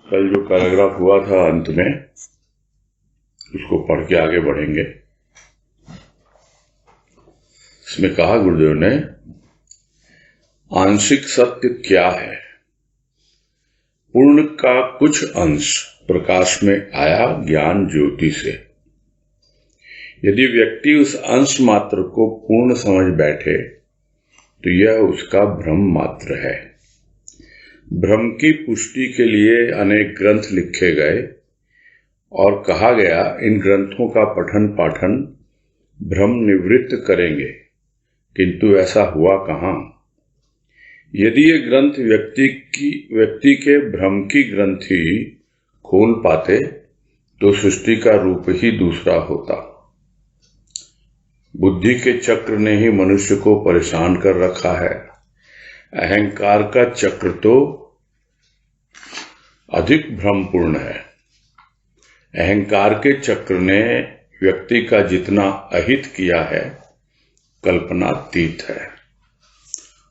कल जो पैराग्राफ हुआ था अंत में, उसको पढ़ के आगे बढ़ेंगे। इसमें कहा गुरुदेव ने, आंशिक सत्य क्या है? पूर्ण का कुछ अंश प्रकाश में आया ज्ञान ज्योति से। यदि व्यक्ति उस अंश मात्र को पूर्ण समझ बैठे तो यह उसका भ्रम मात्र है। भ्रम की पुष्टि के लिए अनेक ग्रंथ लिखे गए और कहा गया इन ग्रंथों का पठन पाठन भ्रम निवृत्त करेंगे, किंतु ऐसा हुआ कहाँ? यदि ये ग्रंथ व्यक्ति के भ्रम की ग्रंथि खोल पाते तो सृष्टि का रूप ही दूसरा होता। बुद्धि के चक्र ने ही मनुष्य को परेशान कर रखा है। अहंकार का चक्र तो अधिक भ्रमपूर्ण है। अहंकार के चक्र ने व्यक्ति का जितना अहित किया है, कल्पनातीत है।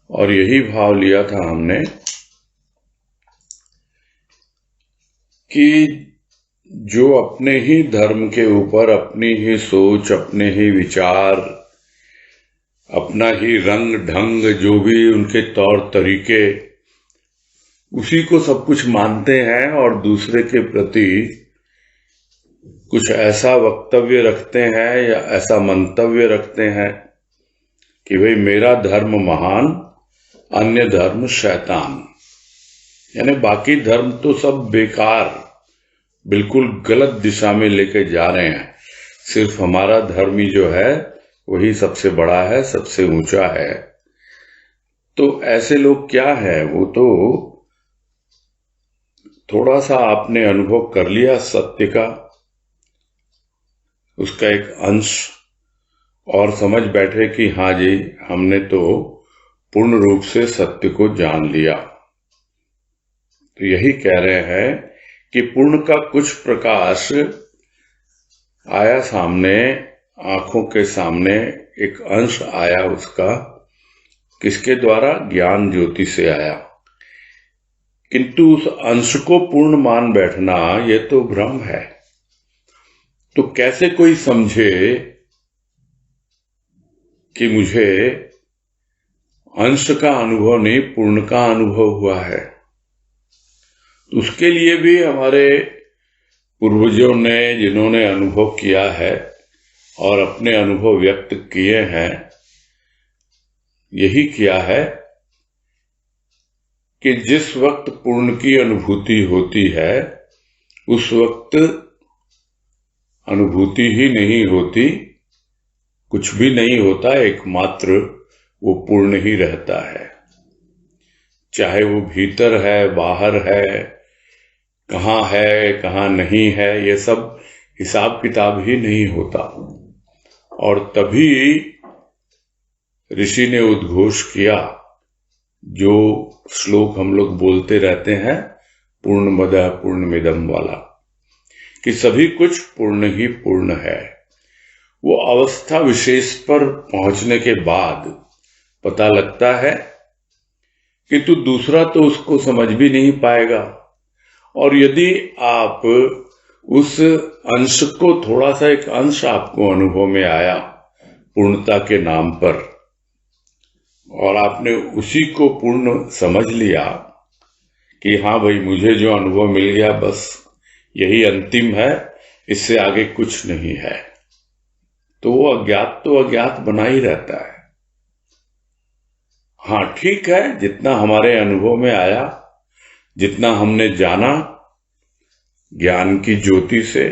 और यही भाव लिया था हमने कि जो अपने ही धर्म के ऊपर अपनी ही सोच, अपने ही विचार, अपना ही रंग ढंग, जो भी उनके तौर तरीके, उसी को सब कुछ मानते हैं और दूसरे के प्रति कुछ ऐसा वक्तव्य रखते हैं या ऐसा मंतव्य रखते हैं कि भाई मेरा धर्म महान, अन्य धर्म शैतान। यानी बाकी धर्म तो सब बेकार, बिल्कुल गलत दिशा में लेके जा रहे हैं। सिर्फ हमारा धर्म ही जो है वही सबसे बड़ा है, सबसे ऊंचा है। तो ऐसे लोग क्या है, वो तो थोड़ा सा आपने अनुभव कर लिया सत्य का, उसका एक अंश, और समझ बैठे कि हाँ जी, हमने तो पूर्ण रूप से सत्य को जान लिया। तो यही कह रहे हैं कि पूर्ण का कुछ प्रकाश आया सामने, आंखों के सामने एक अंश आया उसका। किसके द्वारा? ज्ञान ज्योति से आया। किंतु उस अंश को पूर्ण मान बैठना ये तो भ्रम है। तो कैसे कोई समझे कि मुझे अंश का अनुभव नहीं, पूर्ण का अनुभव हुआ है? उसके लिए भी हमारे पूर्वजों ने, जिन्होंने अनुभव किया है और अपने अनुभव व्यक्त किए हैं, यही किया है कि जिस वक्त पूर्ण की अनुभूति होती है उस वक्त अनुभूति ही नहीं होती, कुछ भी नहीं होता, एकमात्र वो पूर्ण ही रहता है। चाहे वो भीतर है, बाहर है, कहाँ है, कहाँ नहीं है, ये सब हिसाब किताब ही नहीं होता। और तभी ऋषि ने उद्घोष किया, जो श्लोक हम लोग बोलते रहते हैं, पूर्णमदः पूर्णमिदं वाला, कि सभी कुछ पूर्ण ही पूर्ण है। वो अवस्था विशेष पर पहुंचने के बाद पता लगता है, किंतु दूसरा तो उसको समझ भी नहीं पाएगा। और यदि आप उस अंश को, थोड़ा सा एक अंश आपको अनुभव में आया पूर्णता के नाम पर, और आपने उसी को पूर्ण समझ लिया कि हाँ भाई, मुझे जो अनुभव मिल गया बस यही अंतिम है, इससे आगे कुछ नहीं है, तो वो अज्ञात बना ही रहता है। हाँ ठीक है, जितना हमारे अनुभव में आया, जितना हमने जाना ज्ञान की ज्योति से,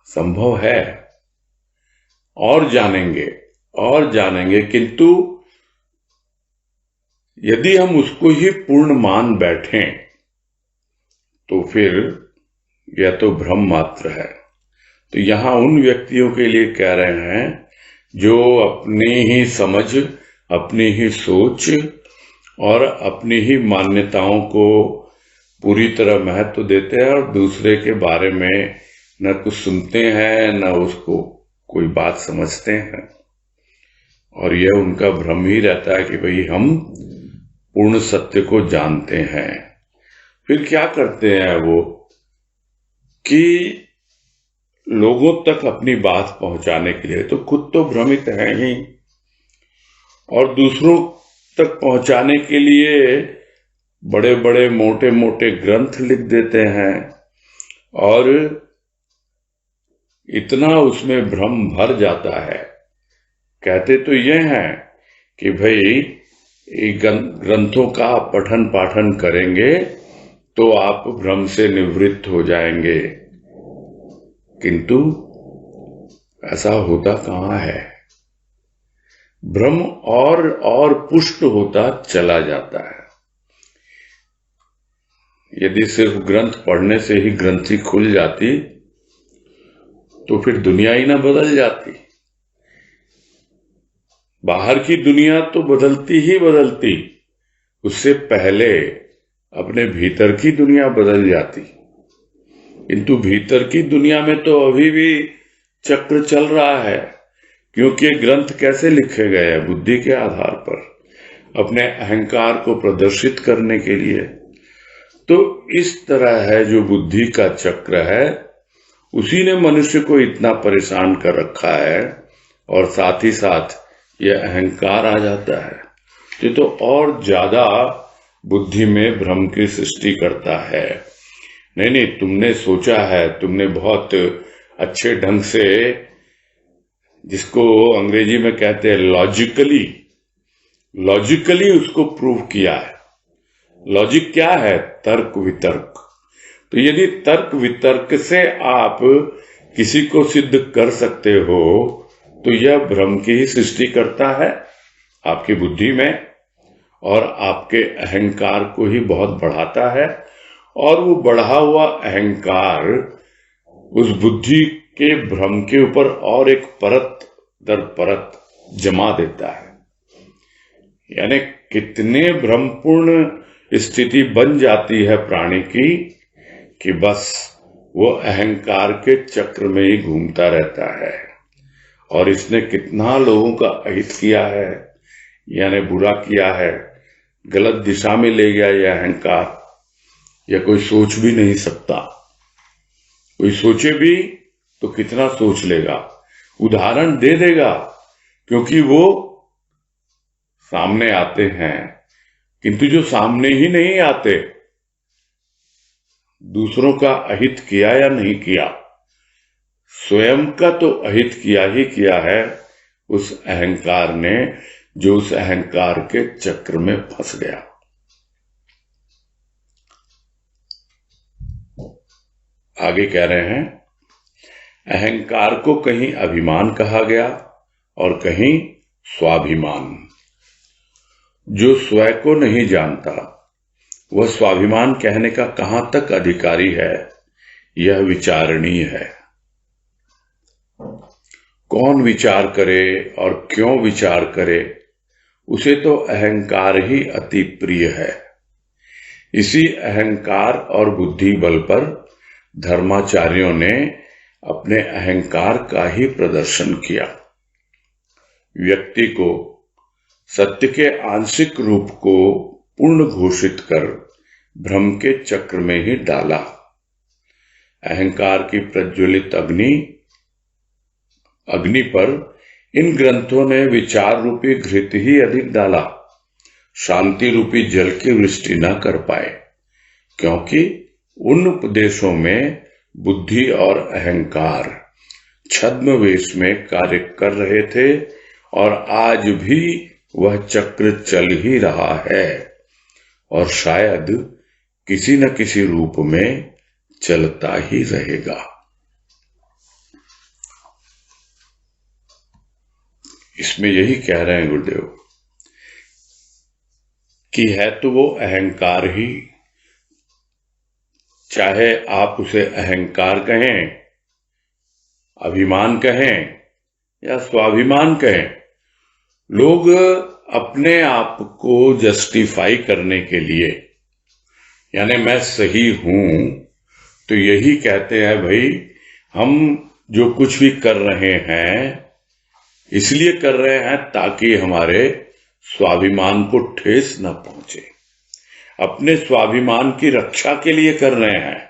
संभव है और जानेंगे, किंतु यदि हम उसको ही पूर्ण मान बैठें तो फिर यह तो भ्रम मात्र है। तो यहां उन व्यक्तियों के लिए कह रहे हैं जो अपनी ही समझ, अपनी ही सोच और अपनी ही मान्यताओं को पूरी तरह महत्व देते हैं और दूसरे के बारे में न कुछ सुनते हैं, न उसको कोई बात समझते हैं। और यह उनका भ्रम ही रहता है कि भाई हम पूर्ण सत्य को जानते हैं, फिर क्या करते हैं वो कि लोगों तक अपनी बात पहुंचाने के लिए तो खुद तो भ्रमित हैं ही, और दूसरों तक पहुंचाने के लिए बड़े बड़े मोटे मोटे ग्रंथ लिख देते हैं, और इतना उसमें भ्रम भर जाता है। कहते तो ये हैं कि भाई ग्रंथों का पठन पाठन करेंगे तो आप भ्रम से निवृत्त हो जाएंगे, किंतु ऐसा होता कहाँ है। भ्रम और पुष्ट होता चला जाता है। यदि सिर्फ ग्रंथ पढ़ने से ही ग्रंथि खुल जाती तो फिर दुनिया ही ना बदल जाती। बाहर की दुनिया तो बदलती ही बदलती, उससे पहले अपने भीतर की दुनिया बदल जाती। किंतु भीतर की दुनिया में तो अभी भी चक्र चल रहा है, क्योंकि ग्रंथ कैसे लिखे गए हैं? बुद्धि के आधार पर, अपने अहंकार को प्रदर्शित करने के लिए। तो इस तरह है जो बुद्धि का चक्र है, उसी ने मनुष्य को इतना परेशान कर रखा है, और साथ ही साथ यह अहंकार आ जाता है, ये तो और ज्यादा बुद्धि में भ्रम की सृष्टि करता है। नहीं, तुमने सोचा है, तुमने बहुत अच्छे ढंग से, जिसको अंग्रेजी में कहते हैं लॉजिकली उसको प्रूव किया है। लॉजिक क्या है? तर्क वितर्क। तो यदि तर्क वितर्क से आप किसी को सिद्ध कर सकते हो तो यह भ्रम की ही सृष्टि करता है आपकी बुद्धि में, और आपके अहंकार को ही बहुत बढ़ाता है, और वो बढ़ा हुआ अहंकार उस बुद्धि के भ्रम के ऊपर और एक परत दर परत जमा देता है। यानी कितने भ्रमपूर्ण स्थिति बन जाती है प्राणी की कि बस वो अहंकार के चक्र में ही घूमता रहता है। और इसने कितना लोगों का अहित किया है, यानी बुरा किया है, गलत दिशा में ले गया यह अहंकार। यह कोई सोच भी नहीं सकता। कोई सोचे भी तो कितना सोच लेगा, उदाहरण दे देगा, क्योंकि वो सामने आते हैं। किंतु जो सामने ही नहीं आते, दूसरों का अहित किया या नहीं किया, स्वयं का तो अहित किया ही किया है उस अहंकार ने, जो उस अहंकार के चक्र में फंस गया। आगे कह रहे हैं, अहंकार को कहीं अभिमान कहा गया और कहीं स्वाभिमान। जो स्वयं को नहीं जानता वह स्वाभिमान कहने का कहां तक अधिकारी है, यह विचारणीय है। कौन विचार करे और क्यों विचार करे, उसे तो अहंकार ही अति प्रिय है। इसी अहंकार और बुद्धि बल पर धर्माचार्यों ने अपने अहंकार का ही प्रदर्शन किया। व्यक्ति को सत्य के आंशिक रूप को पूर्ण घोषित कर भ्रम के चक्र में ही डाला। अहंकार की प्रज्वलित अग्नि पर इन ग्रंथों ने विचार रूपी घृत ही अधिक डाला, शांति रूपी जल की वृष्टि न कर पाए, क्योंकि उन उपदेशों में बुद्धि और अहंकार छद्मवेश में कार्य कर रहे थे, और आज भी वह चक्र चल ही रहा है, और शायद किसी न किसी रूप में चलता ही रहेगा। इसमें यही कह रहे हैं गुरुदेव कि है तो वो अहंकार ही, चाहे आप उसे अहंकार कहें, अभिमान कहें या स्वाभिमान कहें। लोग अपने आप को जस्टिफाई करने के लिए, यानी मैं सही हूं, तो यही कहते हैं भाई हम जो कुछ भी कर रहे हैं इसलिए कर रहे हैं ताकि हमारे स्वाभिमान को ठेस न पहुंचे। अपने स्वाभिमान की रक्षा के लिए कर रहे हैं,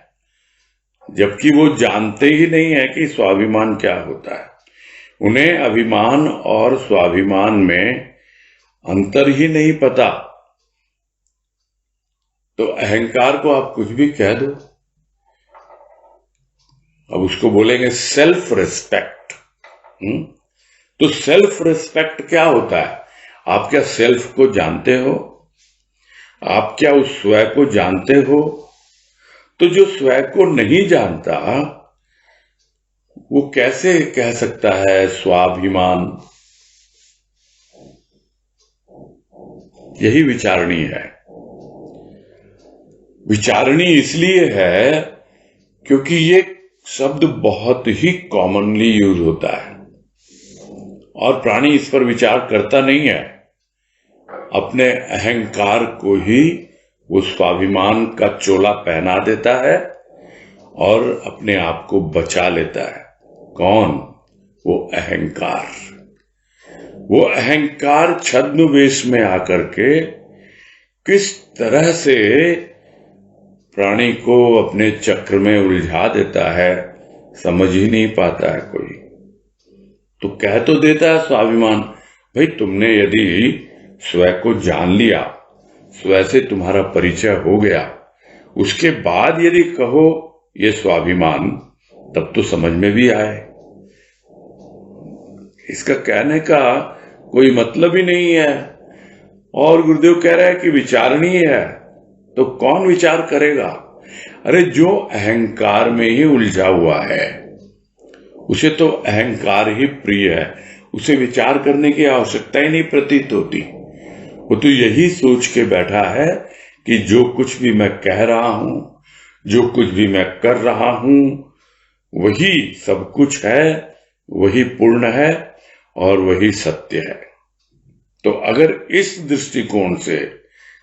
जबकि वो जानते ही नहीं है कि स्वाभिमान क्या होता है। उन्हें अभिमान और स्वाभिमान में अंतर ही नहीं पता। तो अहंकार को आप कुछ भी कह दो, अब उसको बोलेंगे सेल्फ रिस्पेक्ट। तो सेल्फ रिस्पेक्ट क्या होता है? आप क्या सेल्फ को जानते हो? आप क्या उस स्वयं को जानते हो? तो जो स्वयं को नहीं जानता वो कैसे कह सकता है स्वाभिमान? यही विचारणी है। विचारणी इसलिए है क्योंकि ये शब्द बहुत ही कॉमनली यूज होता है और प्राणी इस पर विचार करता नहीं है। अपने अहंकार को ही वो स्वाभिमान का चोला पहना देता है और अपने आप को बचा लेता है। कौन? वो अहंकार। वो अहंकार छद्मवेश में आकर के किस तरह से प्राणी को अपने चक्र में उलझा देता है, समझ ही नहीं पाता है कोई। तो कह तो देता है स्वाभिमान, भाई तुमने यदि स्वयं को जान लिया, स्वयं से तुम्हारा परिचय हो गया, उसके बाद यदि कहो ये स्वाभिमान, तब तो समझ में भी आए। इसका कहने का कोई मतलब ही नहीं है। और गुरुदेव कह रहा है कि विचारणी है, तो कौन विचार करेगा? अरे जो अहंकार में ही उलझा हुआ है उसे तो अहंकार ही प्रिय है, उसे विचार करने की आवश्यकता ही नहीं प्रतीत होती। वो तो यही सोच के बैठा है कि जो कुछ भी मैं कह रहा हूं, जो कुछ भी मैं कर रहा हूं, वही सब कुछ है, वही पूर्ण है और वही सत्य है। तो अगर इस दृष्टिकोण से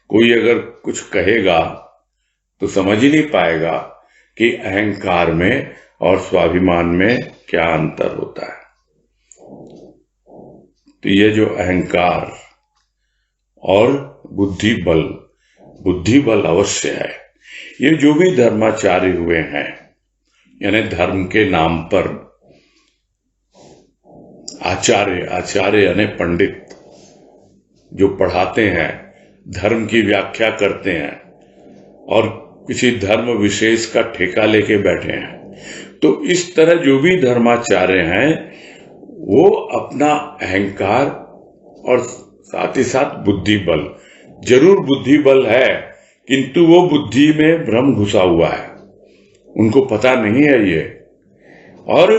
कोई अगर कुछ कहेगा तो समझ ही नहीं पाएगा कि अहंकार में और स्वाभिमान में क्या अंतर होता है। तो ये जो अहंकार और बुद्धि बल अवश्य है। ये जो भी धर्माचार्य हुए हैं, यानी धर्म के नाम पर आचार्य यानी पंडित जो पढ़ाते हैं, धर्म की व्याख्या करते हैं और किसी धर्म विशेष का ठेका लेके बैठे हैं, तो इस तरह जो भी धर्माचार्य हैं वो अपना अहंकार और साथ ही साथ बुद्धि बल, जरूर बुद्धि बल है, किंतु वो बुद्धि में भ्रम घुसा हुआ है, उनको पता नहीं है ये, और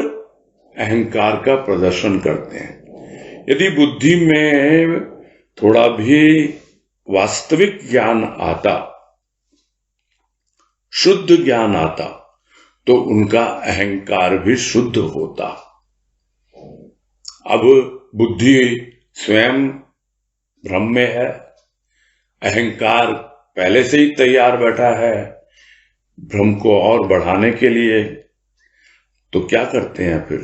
अहंकार का प्रदर्शन करते हैं। यदि बुद्धि में थोड़ा भी वास्तविक ज्ञान आता, शुद्ध ज्ञान आता, तो उनका अहंकार भी शुद्ध होता। अब बुद्धि स्वयं भ्रम में है, अहंकार पहले से ही तैयार बैठा है भ्रम को और बढ़ाने के लिए। तो क्या करते हैं फिर?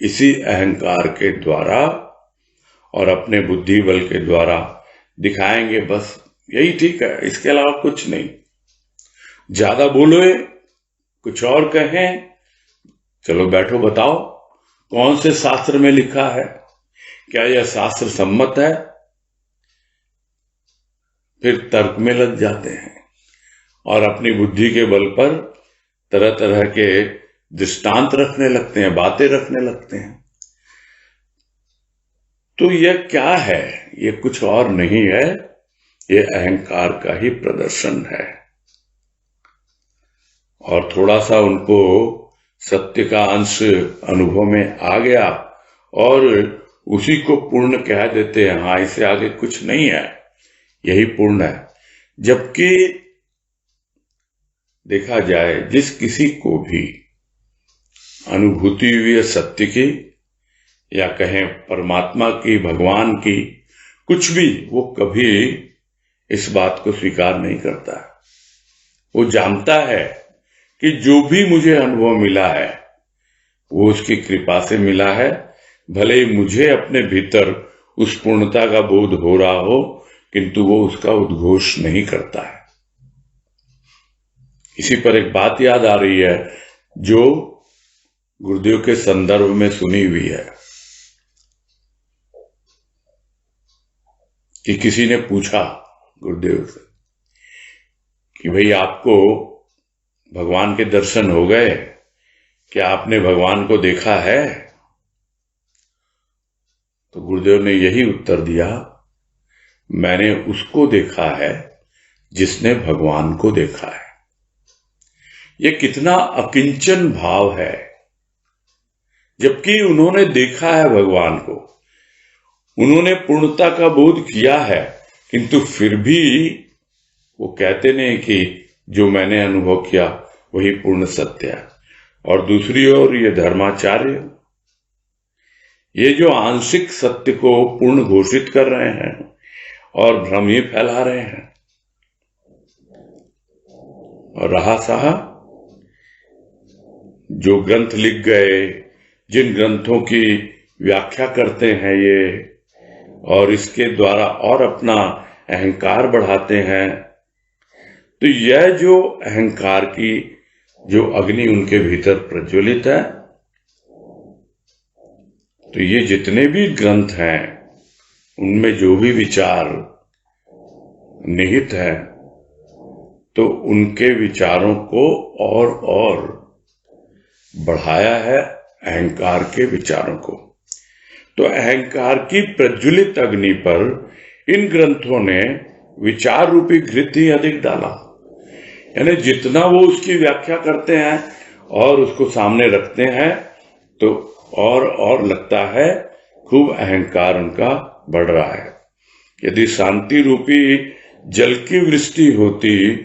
इसी अहंकार के द्वारा और अपने बुद्धि बल के द्वारा दिखाएंगे बस यही ठीक है, इसके अलावा कुछ नहीं। ज्यादा बोले, कुछ और कहें, चलो बैठो बताओ कौन से शास्त्र में लिखा है, क्या यह शास्त्र सम्मत है? फिर तर्क में लग जाते हैं और अपनी बुद्धि के बल पर तरह तरह के दृष्टांत रखने लगते हैं, बातें रखने लगते हैं। तो यह क्या है? ये कुछ और नहीं है, ये अहंकार का ही प्रदर्शन है। और थोड़ा सा उनको सत्य का अंश अनुभव में आ गया और उसी को पूर्ण कह देते हैं, हाँ इससे आगे कुछ नहीं है, यही पूर्ण है। जबकि देखा जाए जिस किसी को भी अनुभूति हुई है सत्य की, या कहें परमात्मा की, भगवान की, कुछ भी, वो कभी इस बात को स्वीकार नहीं करता। वो जानता है कि जो भी मुझे अनुभव मिला है वो उसकी कृपा से मिला है, भले ही मुझे अपने भीतर उस पूर्णता का बोध हो रहा हो, किंतु वो उसका उद्घोष नहीं करता है। इसी पर एक बात याद आ रही है जो गुरुदेव के संदर्भ में सुनी हुई है कि किसी ने पूछा गुरुदेव से कि भाई आपको भगवान के दर्शन हो गए, क्या आपने भगवान को देखा है? तो गुरुदेव ने यही उत्तर दिया, मैंने उसको देखा है जिसने भगवान को देखा है। ये कितना अकिंचन भाव है, जबकि उन्होंने देखा है भगवान को, उन्होंने पूर्णता का बोध किया है, किंतु फिर भी वो कहते नहीं कि जो मैंने अनुभव किया वही पूर्ण सत्य है। और दूसरी ओर ये धर्माचार्य, ये जो आंशिक सत्य को पूर्ण घोषित कर रहे हैं और भ्रम ही फैला रहे हैं। और रहा साहब जो ग्रंथ लिख गए, जिन ग्रंथों की व्याख्या करते हैं ये, और इसके द्वारा और अपना अहंकार बढ़ाते हैं, तो यह जो अहंकार की जो अग्नि उनके भीतर प्रज्वलित है, तो ये जितने भी ग्रंथ हैं उनमें जो भी विचार निहित है, तो उनके विचारों को और बढ़ाया है अहंकार के विचारों को। तो अहंकार की प्रज्वलित अग्नि पर इन ग्रंथों ने विचार रूपी घृत ही अधिक डाला। यानी जितना वो उसकी व्याख्या करते हैं और उसको सामने रखते हैं, तो और लगता है खूब अहंकार उनका बढ़ रहा है। यदि शांति रूपी जल की वृष्टि होती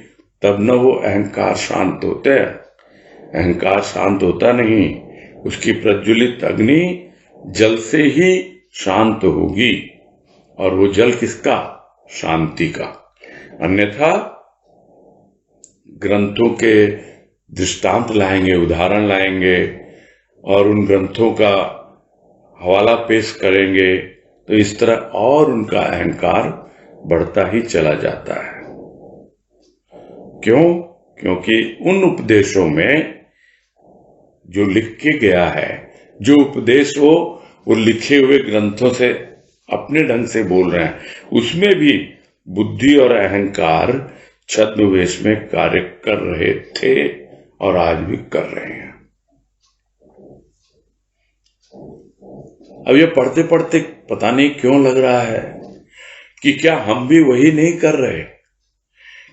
तब न वो अहंकार शांत होते। अहंकार शांत होता नहीं, उसकी प्रज्वलित अग्नि जल से ही शांत होगी, और वो जल किसका? शांति का। अन्यथा ग्रंथों के दृष्टांत लाएंगे, उदाहरण लाएंगे और उन ग्रंथों का हवाला पेश करेंगे, तो इस तरह और उनका अहंकार बढ़ता ही चला जाता है। क्यों? क्योंकि उन उपदेशों में जो लिख के गया है, जो उपदेश वो लिखे हुए ग्रंथों से अपने ढंग से बोल रहे हैं, उसमें भी बुद्धि और अहंकार छद्मवेश में कार्य कर रहे थे और आज भी कर रहे हैं। अब ये पढ़ते पढ़ते पता नहीं क्यों लग रहा है कि क्या हम भी वही नहीं कर रहे?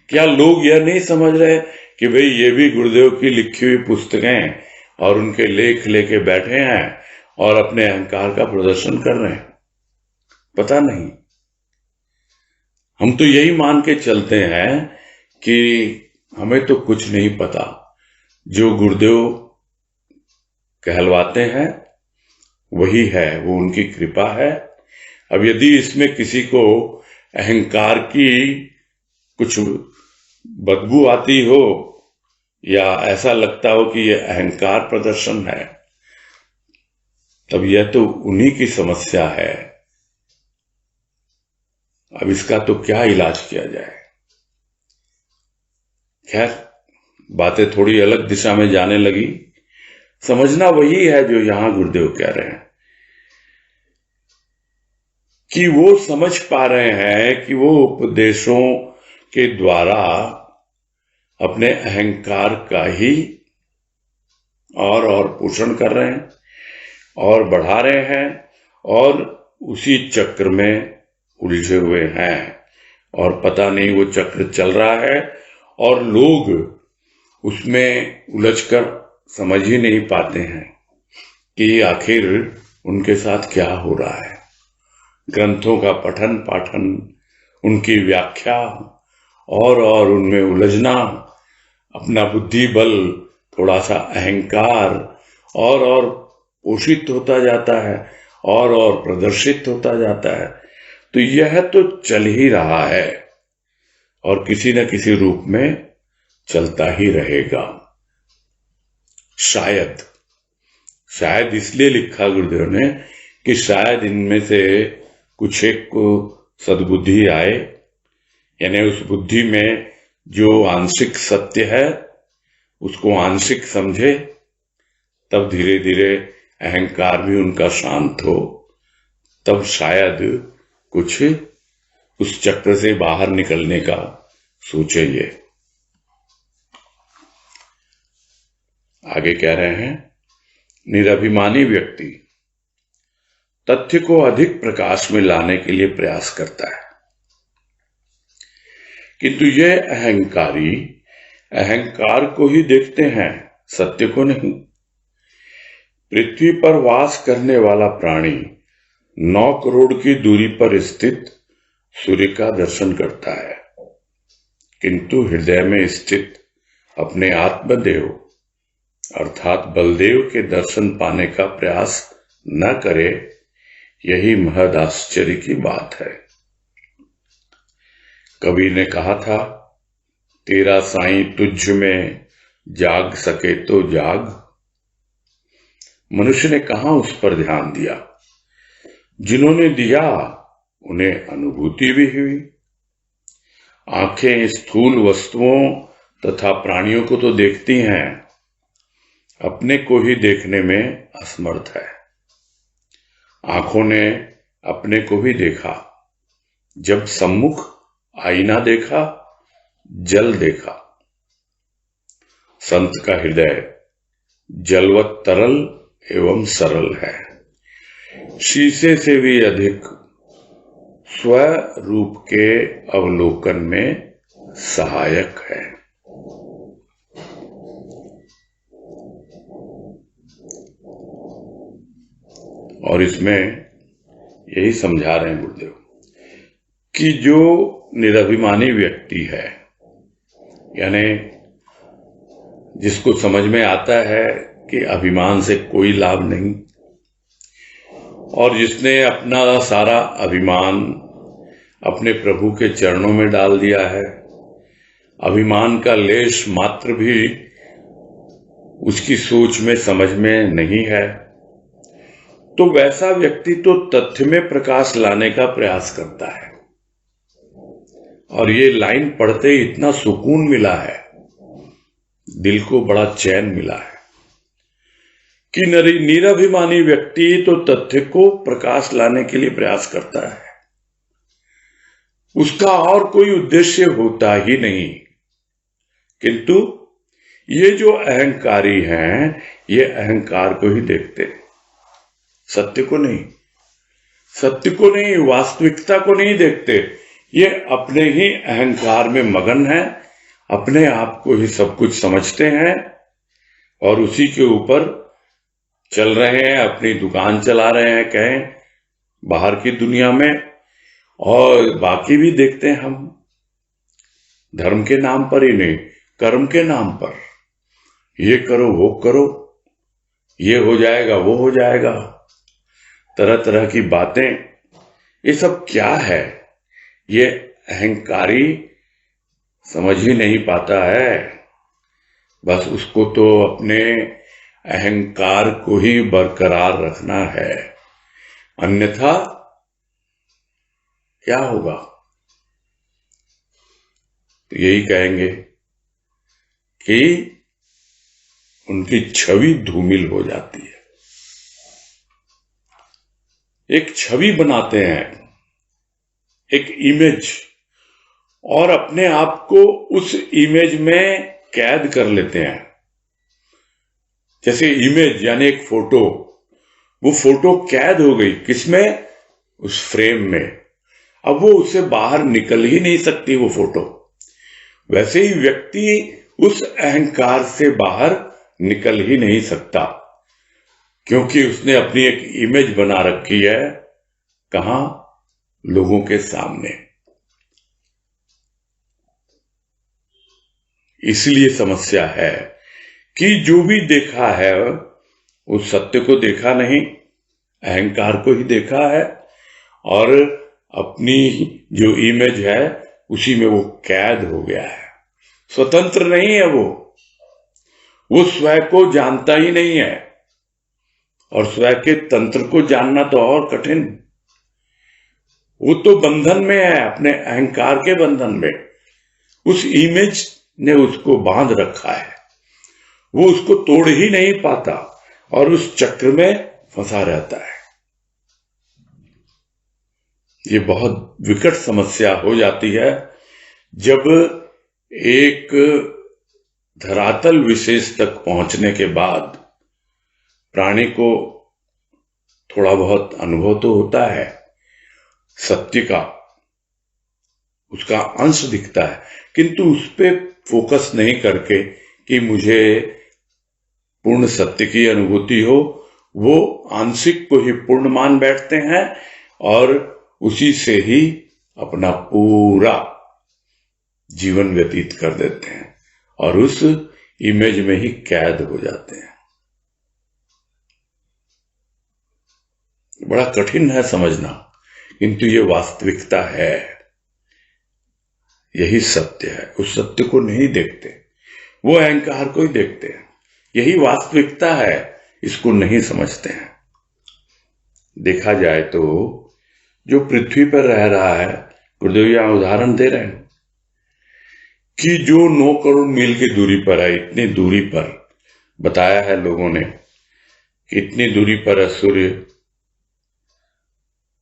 क्या लोग यह नहीं समझ रहे कि भाई ये भी गुरुदेव की लिखी हुई पुस्तकें और उनके लेख लेके बैठे हैं और अपने अहंकार का प्रदर्शन कर रहे हैं? पता नहीं। हम तो यही मान के चलते हैं कि हमें तो कुछ नहीं पता, जो गुरुदेव कहलवाते हैं वही है, वो उनकी कृपा है। अब यदि इसमें किसी को अहंकार की कुछ बदबू आती हो या ऐसा लगता हो कि यह अहंकार प्रदर्शन है, तब यह तो उन्हीं की समस्या है। अब इसका तो क्या इलाज किया जाए? खैर, बातें थोड़ी अलग दिशा में जाने लगी। समझना वही है जो यहां गुरुदेव कह रहे हैं कि वो समझ पा रहे हैं कि वो उपदेशों के द्वारा अपने अहंकार का ही और पोषण कर रहे हैं और बढ़ा रहे हैं, और उसी चक्र में उलझे हुए हैं और पता नहीं वो चक्र चल रहा है और लोग उसमें उलझकर समझ ही नहीं पाते हैं कि आखिर उनके साथ क्या हो रहा है। ग्रंथों का पठन पाठन, उनकी व्याख्या और उनमें उलझना, अपना बुद्धि बल, थोड़ा सा अहंकार और पोषित होता जाता है और प्रदर्शित होता जाता है। तो यह तो चल ही रहा है और किसी न किसी रूप में चलता ही रहेगा। शायद इसलिए लिखा गुरुदेव ने कि शायद इनमें से कुछ एक को सद्बुद्धि आए, यानी उस बुद्धि में जो आंशिक सत्य है उसको आंशिक समझे, तब धीरे धीरे अहंकार भी उनका शांत हो, तब शायद कुछ उस चक्र से बाहर निकलने का सोचेंगे। आगे कह रहे हैं, निरभिमानी व्यक्ति तथ्य को अधिक प्रकाश में लाने के लिए प्रयास करता है, किंतु यह अहंकारी अहंकार को ही देखते हैं, सत्य को नहीं। पृथ्वी पर वास करने वाला प्राणी 9 करोड़ की दूरी पर स्थित सूर्य का दर्शन करता है, किंतु हृदय में स्थित अपने आत्मदेव अर्थात बलदेव के दर्शन पाने का प्रयास न करे, यही महद आश्चर्य की बात है। कवि ने कहा था, तेरा साईं तुझ में जाग सके तो जाग। मनुष्य ने कहां उस पर ध्यान दिया। जिन्होंने दिया उन्हें अनुभूति भी हुई। आंखें स्थूल वस्तुओं तथा प्राणियों को तो देखती हैं, अपने को ही देखने में असमर्थ है। आंखों ने अपने को भी देखा, जब सम्मुख आईना देखा, जल देखा। संत का हृदय जलवत तरल एवं सरल है, शीशे से भी अधिक स्वरूप के अवलोकन में सहायक है। और इसमें यही समझा रहे हैं गुरुदेव कि जो निरभिमानी व्यक्ति है, यानी जिसको समझ में आता है कि अभिमान से कोई लाभ नहीं, और जिसने अपना सारा अभिमान अपने प्रभु के चरणों में डाल दिया है, अभिमान का लेश मात्र भी उसकी सोच में समझ में नहीं है, तो वैसा व्यक्ति तो तथ्य में प्रकाश लाने का प्रयास करता है। और ये लाइन पढ़ते ही इतना सुकून मिला है, दिल को बड़ा चैन मिला है कि निरभिमानी व्यक्ति तो तथ्य को प्रकाश लाने के लिए प्रयास करता है, उसका और कोई उद्देश्य होता ही नहीं। किंतु ये जो अहंकारी हैं, ये अहंकार को ही देखते हैं, सत्य को नहीं, सत्य को नहीं, वास्तविकता को नहीं देखते। ये अपने ही अहंकार में मगन है, अपने आप को ही सब कुछ समझते हैं और उसी के ऊपर चल रहे हैं, अपनी दुकान चला रहे हैं, कहें बाहर की दुनिया में, और बाकी भी देखते हैं हम धर्म के नाम पर ही नहीं, कर्म के नाम पर। ये करो, वो करो, ये हो जाएगा, वो हो जाएगा, तरह तरह की बातें। ये सब क्या है? ये अहंकारी समझ ही नहीं पाता है। बस उसको तो अपने अहंकार को ही बरकरार रखना है, अन्यथा क्या होगा? तो यही कहेंगे कि उनकी छवि धूमिल हो जाती है। एक छवि बनाते हैं, एक इमेज, और अपने आप को उस इमेज में कैद कर लेते हैं। जैसे इमेज यानी एक फोटो, वो फोटो कैद हो गई किसमें? उस फ्रेम में। अब वो उससे बाहर निकल ही नहीं सकती वो फोटो। वैसे ही व्यक्ति उस अहंकार से बाहर निकल ही नहीं सकता, क्योंकि उसने अपनी एक इमेज बना रखी है। कहां? लोगों के सामने। इसलिए समस्या है कि जो भी देखा है उस सत्य को देखा नहीं, अहंकार को ही देखा है, और अपनी जो इमेज है उसी में वो कैद हो गया है। स्वतंत्र नहीं है वो स्वयं को जानता ही नहीं है, और स्वयं के तंत्र को जानना तो और कठिन। वो तो बंधन में है, अपने अहंकार के बंधन में। उस इमेज ने उसको बांध रखा है, वो उसको तोड़ ही नहीं पाता और उस चक्र में फंसा रहता है। ये बहुत विकट समस्या हो जाती है जब एक धरातल विशेष तक पहुंचने के बाद प्राणी को थोड़ा बहुत अनुभव तो होता है सत्य का, उसका अंश दिखता है, किंतु उस पे फोकस नहीं करके कि मुझे पूर्ण सत्य की अनुभूति हो, वो आंशिक को ही पूर्ण मान बैठते हैं और उसी से ही अपना पूरा जीवन व्यतीत कर देते हैं और उस इमेज में ही कैद हो जाते हैं। बड़ा कठिन है समझना, किंतु ये वास्तविकता है, यही सत्य है। उस सत्य को नहीं देखते, वो अहंकार को ही देखते हैं। यही वास्तविकता है, इसको नहीं समझते हैं। देखा जाए तो जो पृथ्वी पर रह रहा है, गुरुदेव यहां उदाहरण दे रहे हैं कि जो 9 करोड़ मील की दूरी पर है, इतनी दूरी पर बताया है लोगों ने कि इतनी दूरी पर है सूर्य,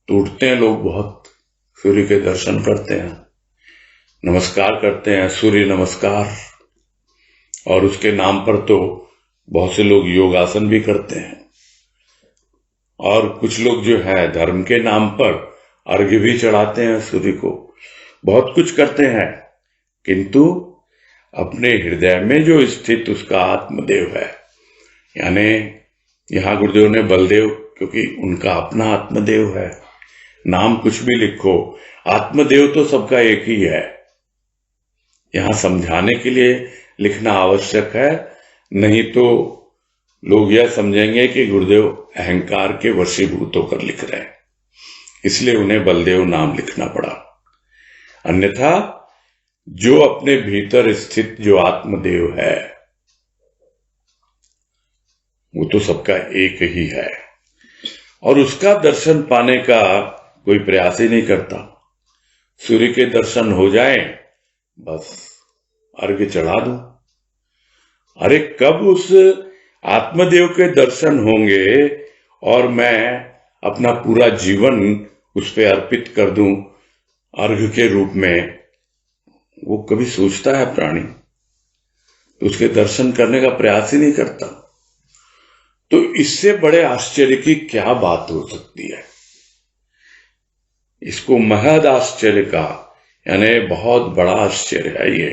तो उठते हैं लोग, बहुत सूर्य के दर्शन करते हैं, नमस्कार करते हैं, सूर्य नमस्कार। और उसके नाम पर तो बहुत से लोग योगासन भी करते हैं और कुछ लोग जो है धर्म के नाम पर अर्घ्य भी चढ़ाते हैं सूर्य को, बहुत कुछ करते हैं, किंतु अपने हृदय में जो स्थित उसका आत्मदेव है, यानी यहां गुरुदेव ने बलदेव, क्योंकि उनका अपना आत्मदेव है, नाम कुछ भी लिखो, आत्मदेव तो सबका एक ही है। यहां समझाने के लिए लिखना आवश्यक है, नहीं तो लोग यह समझेंगे कि गुरुदेव अहंकार के वशीभूत होकर लिख रहे हैं, इसलिए उन्हें बलदेव नाम लिखना पड़ा। अन्यथा जो अपने भीतर स्थित जो आत्मदेव है वो तो सबका एक ही है और उसका दर्शन पाने का कोई प्रयास ही नहीं करता। सूर्य के दर्शन हो जाए, बस अर्घ्य चढ़ा दो। अरे कब उस आत्मदेव के दर्शन होंगे और मैं अपना पूरा जीवन उस पे अर्पित कर दूं अर्घ्य के रूप में, वो कभी सोचता है प्राणी? तो उसके दर्शन करने का प्रयास ही नहीं करता। तो इससे बड़े आश्चर्य की क्या बात हो सकती है? इसको महद आश्चर्य का, यानी बहुत बड़ा आश्चर्य है ये,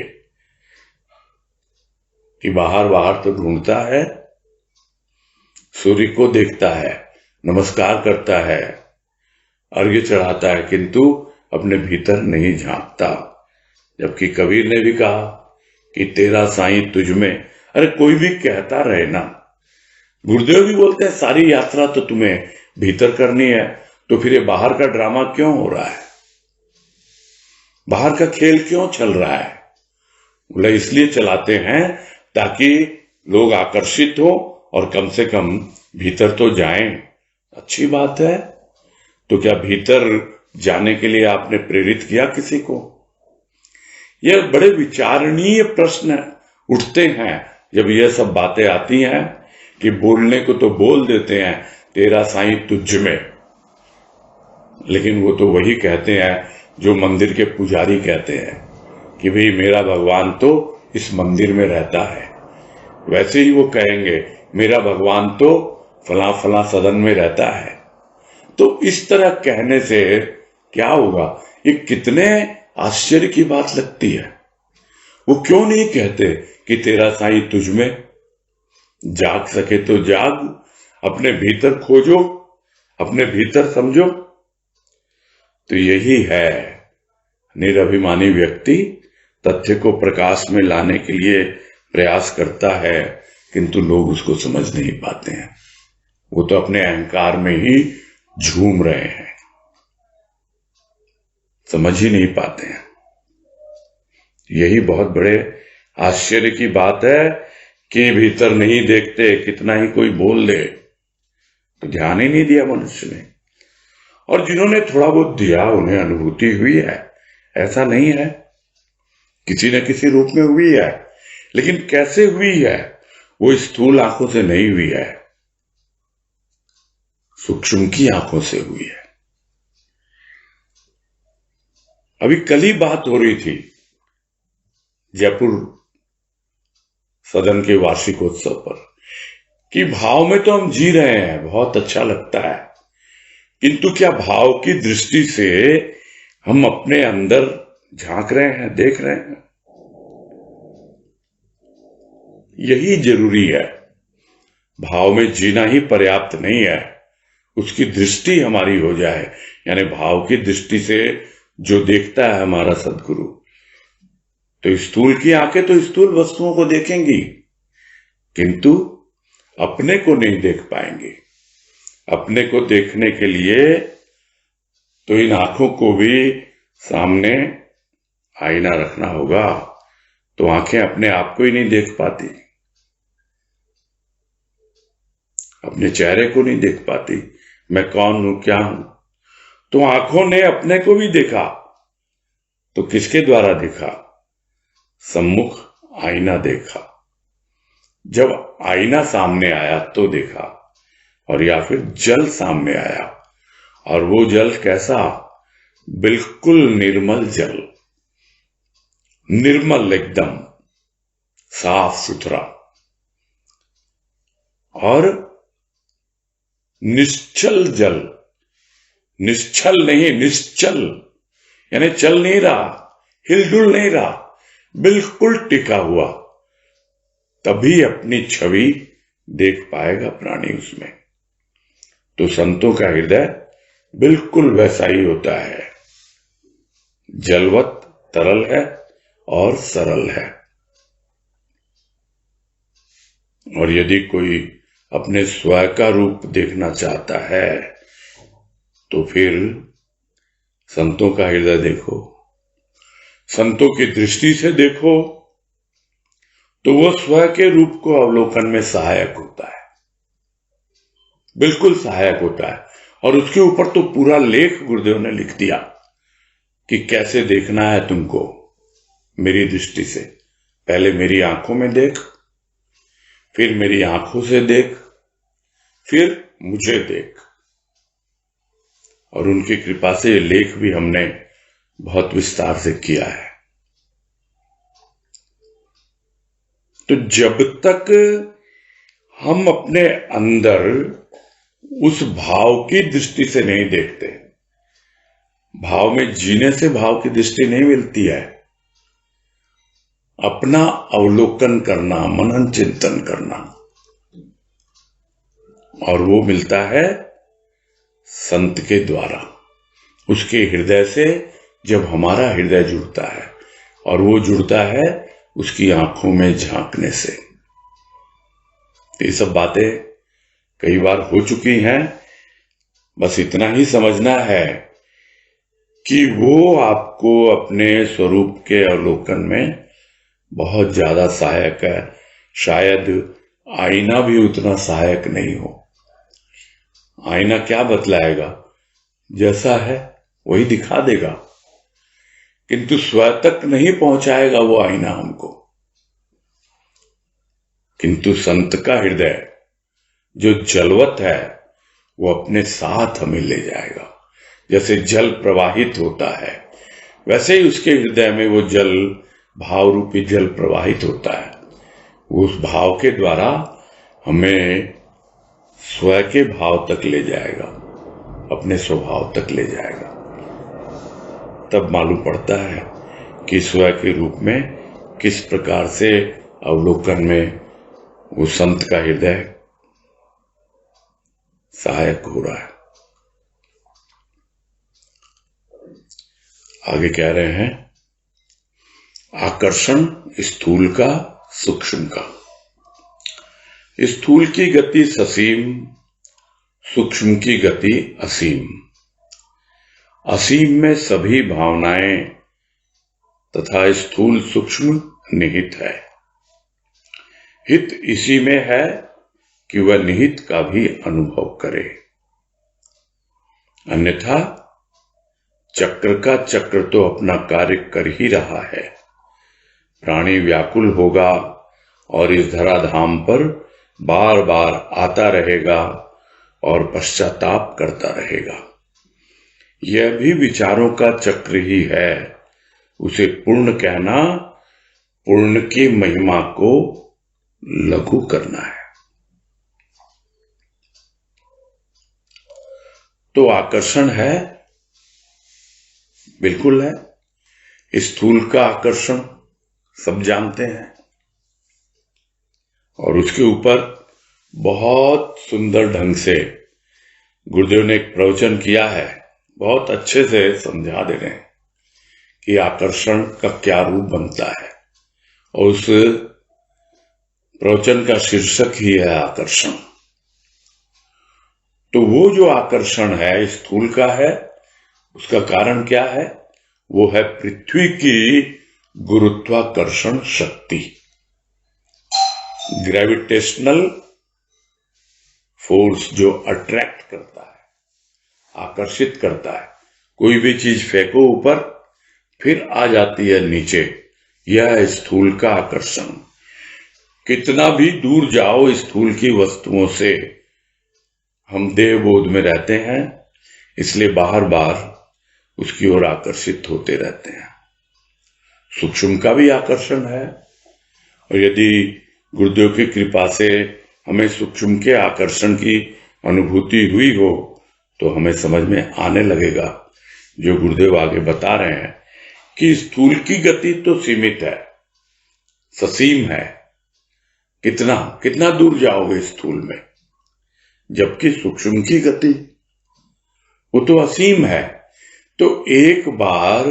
कि बाहर बाहर तो ढूंढता है, सूर्य को देखता है, नमस्कार करता है, अर्घ्य चढ़ाता है, किंतु अपने भीतर नहीं झांकता। जबकि कबीर ने भी कहा कि तेरा साईं तुझ में। अरे कोई भी कहता रहे ना, गुरुदेव भी बोलते हैं सारी यात्रा तो तुम्हें भीतर करनी है, तो फिर ये बाहर का ड्रामा क्यों हो रहा है, बाहर का खेल क्यों चल रहा है? बोला इसलिए चलाते हैं ताकि लोग आकर्षित हो और कम से कम भीतर तो जाएं। अच्छी बात है, तो क्या भीतर जाने के लिए आपने प्रेरित किया किसी को? यह बड़े विचारणीय प्रश्न उठते हैं जब यह सब बातें आती हैं कि बोलने को तो बोल देते हैं तेरा साईं तुझ में, लेकिन वो तो वही कहते हैं जो मंदिर के पुजारी कहते हैं कि भाई मेरा भगवान तो इस मंदिर में रहता है। वैसे ही वो कहेंगे मेरा भगवान तो फला फला सदन में रहता है। तो इस तरह कहने से क्या होगा? ये कितने आश्चर्य की बात लगती है। वो क्यों नहीं कहते कि तेरा साईं तुझ में? जाग सके तो जाग, अपने भीतर खोजो, अपने भीतर समझो। तो यही है, निरभिमानी व्यक्ति तथ्य को प्रकाश में लाने के लिए प्रयास करता है, किंतु लोग उसको समझ नहीं पाते हैं। वो तो अपने अहंकार में ही झूम रहे हैं, समझ ही नहीं पाते हैं। यही बहुत बड़े आश्चर्य की बात है कि भीतर नहीं देखते, कितना ही कोई बोल दे तो ध्यान ही नहीं दिया मनुष्य ने। और जिन्होंने थोड़ा बहुत दिया उन्हें अनुभूति हुई है, ऐसा नहीं है, किसी न किसी रूप में हुई है। लेकिन कैसे हुई है, वो स्थूल आंखों से नहीं हुई है, सूक्ष्म की आंखों से हुई है। अभी कल ही बात हो रही थी जयपुर सदन के वार्षिकोत्सव पर कि भाव में तो हम जी रहे हैं, बहुत अच्छा लगता है, किंतु क्या भाव की दृष्टि से हम अपने अंदर झांक रहे हैं, देख रहे हैं? यही जरूरी है। भाव में जीना ही पर्याप्त नहीं है, उसकी दृष्टि हमारी हो जाए, यानी भाव की दृष्टि से जो देखता है हमारा सदगुरु, तो स्थूल की आंखें तो स्थूल वस्तुओं को देखेंगी, किंतु अपने को नहीं देख पाएंगे। अपने को देखने के लिए तो इन आंखों को भी सामने आईना रखना होगा, तो आंखें अपने आप को ही नहीं देख पाती, अपने चेहरे को नहीं देख पाती, मैं कौन हूं, क्या हूं। तो आंखों ने अपने को भी देखा, तो किसके द्वारा देखा? सम्मुख आईना देखा। जब आईना सामने आया तो देखा, और या फिर जल सामने आया, और वो जल कैसा? बिल्कुल निर्मल जल, निर्मल, एकदम साफ सुथरा और निश्चल जल। निश्चल नहीं, निश्चल, यानी चल नहीं रहा, हिलडुल नहीं रहा, बिल्कुल टिका हुआ। तभी अपनी छवि देख पाएगा प्राणी उसमें। तो संतों का हृदय बिल्कुल वैसा ही होता है, जलवत तरल है और सरल है। और यदि कोई अपने स्वयं का रूप देखना चाहता है तो फिर संतों का हृदय देखो, संतों की दृष्टि से देखो, तो वो स्वयं के रूप को अवलोकन में सहायक होता है, बिल्कुल सहायक होता है। और उसके ऊपर तो पूरा लेख गुरुदेव ने लिख दिया कि कैसे देखना है तुमको मेरी दृष्टि से। पहले मेरी आंखों में देख, फिर मेरी आंखों से देख, फिर मुझे देख। और उनकी कृपा से ये लेख भी हमने बहुत विस्तार से किया है। तो जब तक हम अपने अंदर उस भाव की दृष्टि से नहीं देखते, भाव में जीने से भाव की दृष्टि नहीं मिलती है, अपना अवलोकन करना, मनन चिंतन करना, और वो मिलता है संत के द्वारा, उसके हृदय से। जब हमारा हृदय जुड़ता है, और वो जुड़ता है उसकी आंखों में झांकने से। ये सब बातें कई बार हो चुकी हैं, बस इतना ही समझना है कि वो आपको अपने स्वरूप के अवलोकन में बहुत ज्यादा सहायक है। शायद आईना भी उतना सहायक नहीं हो। आईना क्या बतलाएगा? जैसा है वही दिखा देगा, किंतु स्वयं तक नहीं पहुंचाएगा वो आईना हमको। किंतु संत का हृदय जो जलवत है, वो अपने साथ हमें ले जाएगा। जैसे जल प्रवाहित होता है, वैसे ही उसके हृदय में वो जल, भाव रूपी जल प्रवाहित होता है। उस भाव के द्वारा हमें स्वयं के भाव तक ले जाएगा, अपने स्वभाव तक ले जाएगा। तब मालूम पड़ता है कि स्वयं के रूप में किस प्रकार से अवलोकन में वो संत का हृदय सहायक हो रहा है। आगे कह रहे हैं, आकर्षण स्थूल का सूक्ष्म का। स्थूल की गति ससीम, सूक्ष्म की गति असीम। असीम में सभी भावनाएं तथा स्थूल सूक्ष्म निहित है। हित इसी में है कि वह निहित का भी अनुभव करे। अन्यथा चक्र का चक्र तो अपना कार्य कर ही रहा है। प्राणी व्याकुल होगा और इस धराधाम पर बार बार आता रहेगा और पश्चाताप करता रहेगा। यह भी विचारों का चक्र ही है। उसे पूर्ण कहना, पूर्ण की महिमा को लघु करना है। तो आकर्षण है, बिल्कुल है। स्थूल का आकर्षण सब जानते हैं, और उसके ऊपर बहुत सुंदर ढंग से गुरुदेव ने एक प्रवचन किया है। बहुत अच्छे से समझा दे रहे हैं कि आकर्षण का क्या रूप बनता है, और उस प्रवचन का शीर्षक ही है आकर्षण। तो वो जो आकर्षण है स्थूल का है, उसका कारण क्या है? वो है पृथ्वी की गुरुत्वाकर्षण शक्ति, ग्रेविटेशनल फोर्स, जो अट्रैक्ट करता है, आकर्षित करता है। कोई भी चीज फेंको ऊपर, फिर आ जाती है नीचे। यह है स्थूल का आकर्षण। कितना भी दूर जाओ स्थूल की वस्तुओं से, हम देह बोध में रहते हैं, इसलिए बार बार उसकी ओर आकर्षित होते रहते हैं। सूक्ष्म का भी आकर्षण है, और यदि गुरुदेव की कृपा से हमें सूक्ष्म के आकर्षण की अनुभूति हुई हो, तो हमें समझ में आने लगेगा जो गुरुदेव आगे बता रहे हैं कि स्थूल की गति तो सीमित है, ससीम है। कितना कितना दूर जाओगे स्थूल में, जबकि सूक्ष्म की गति वो तो असीम है। तो एक बार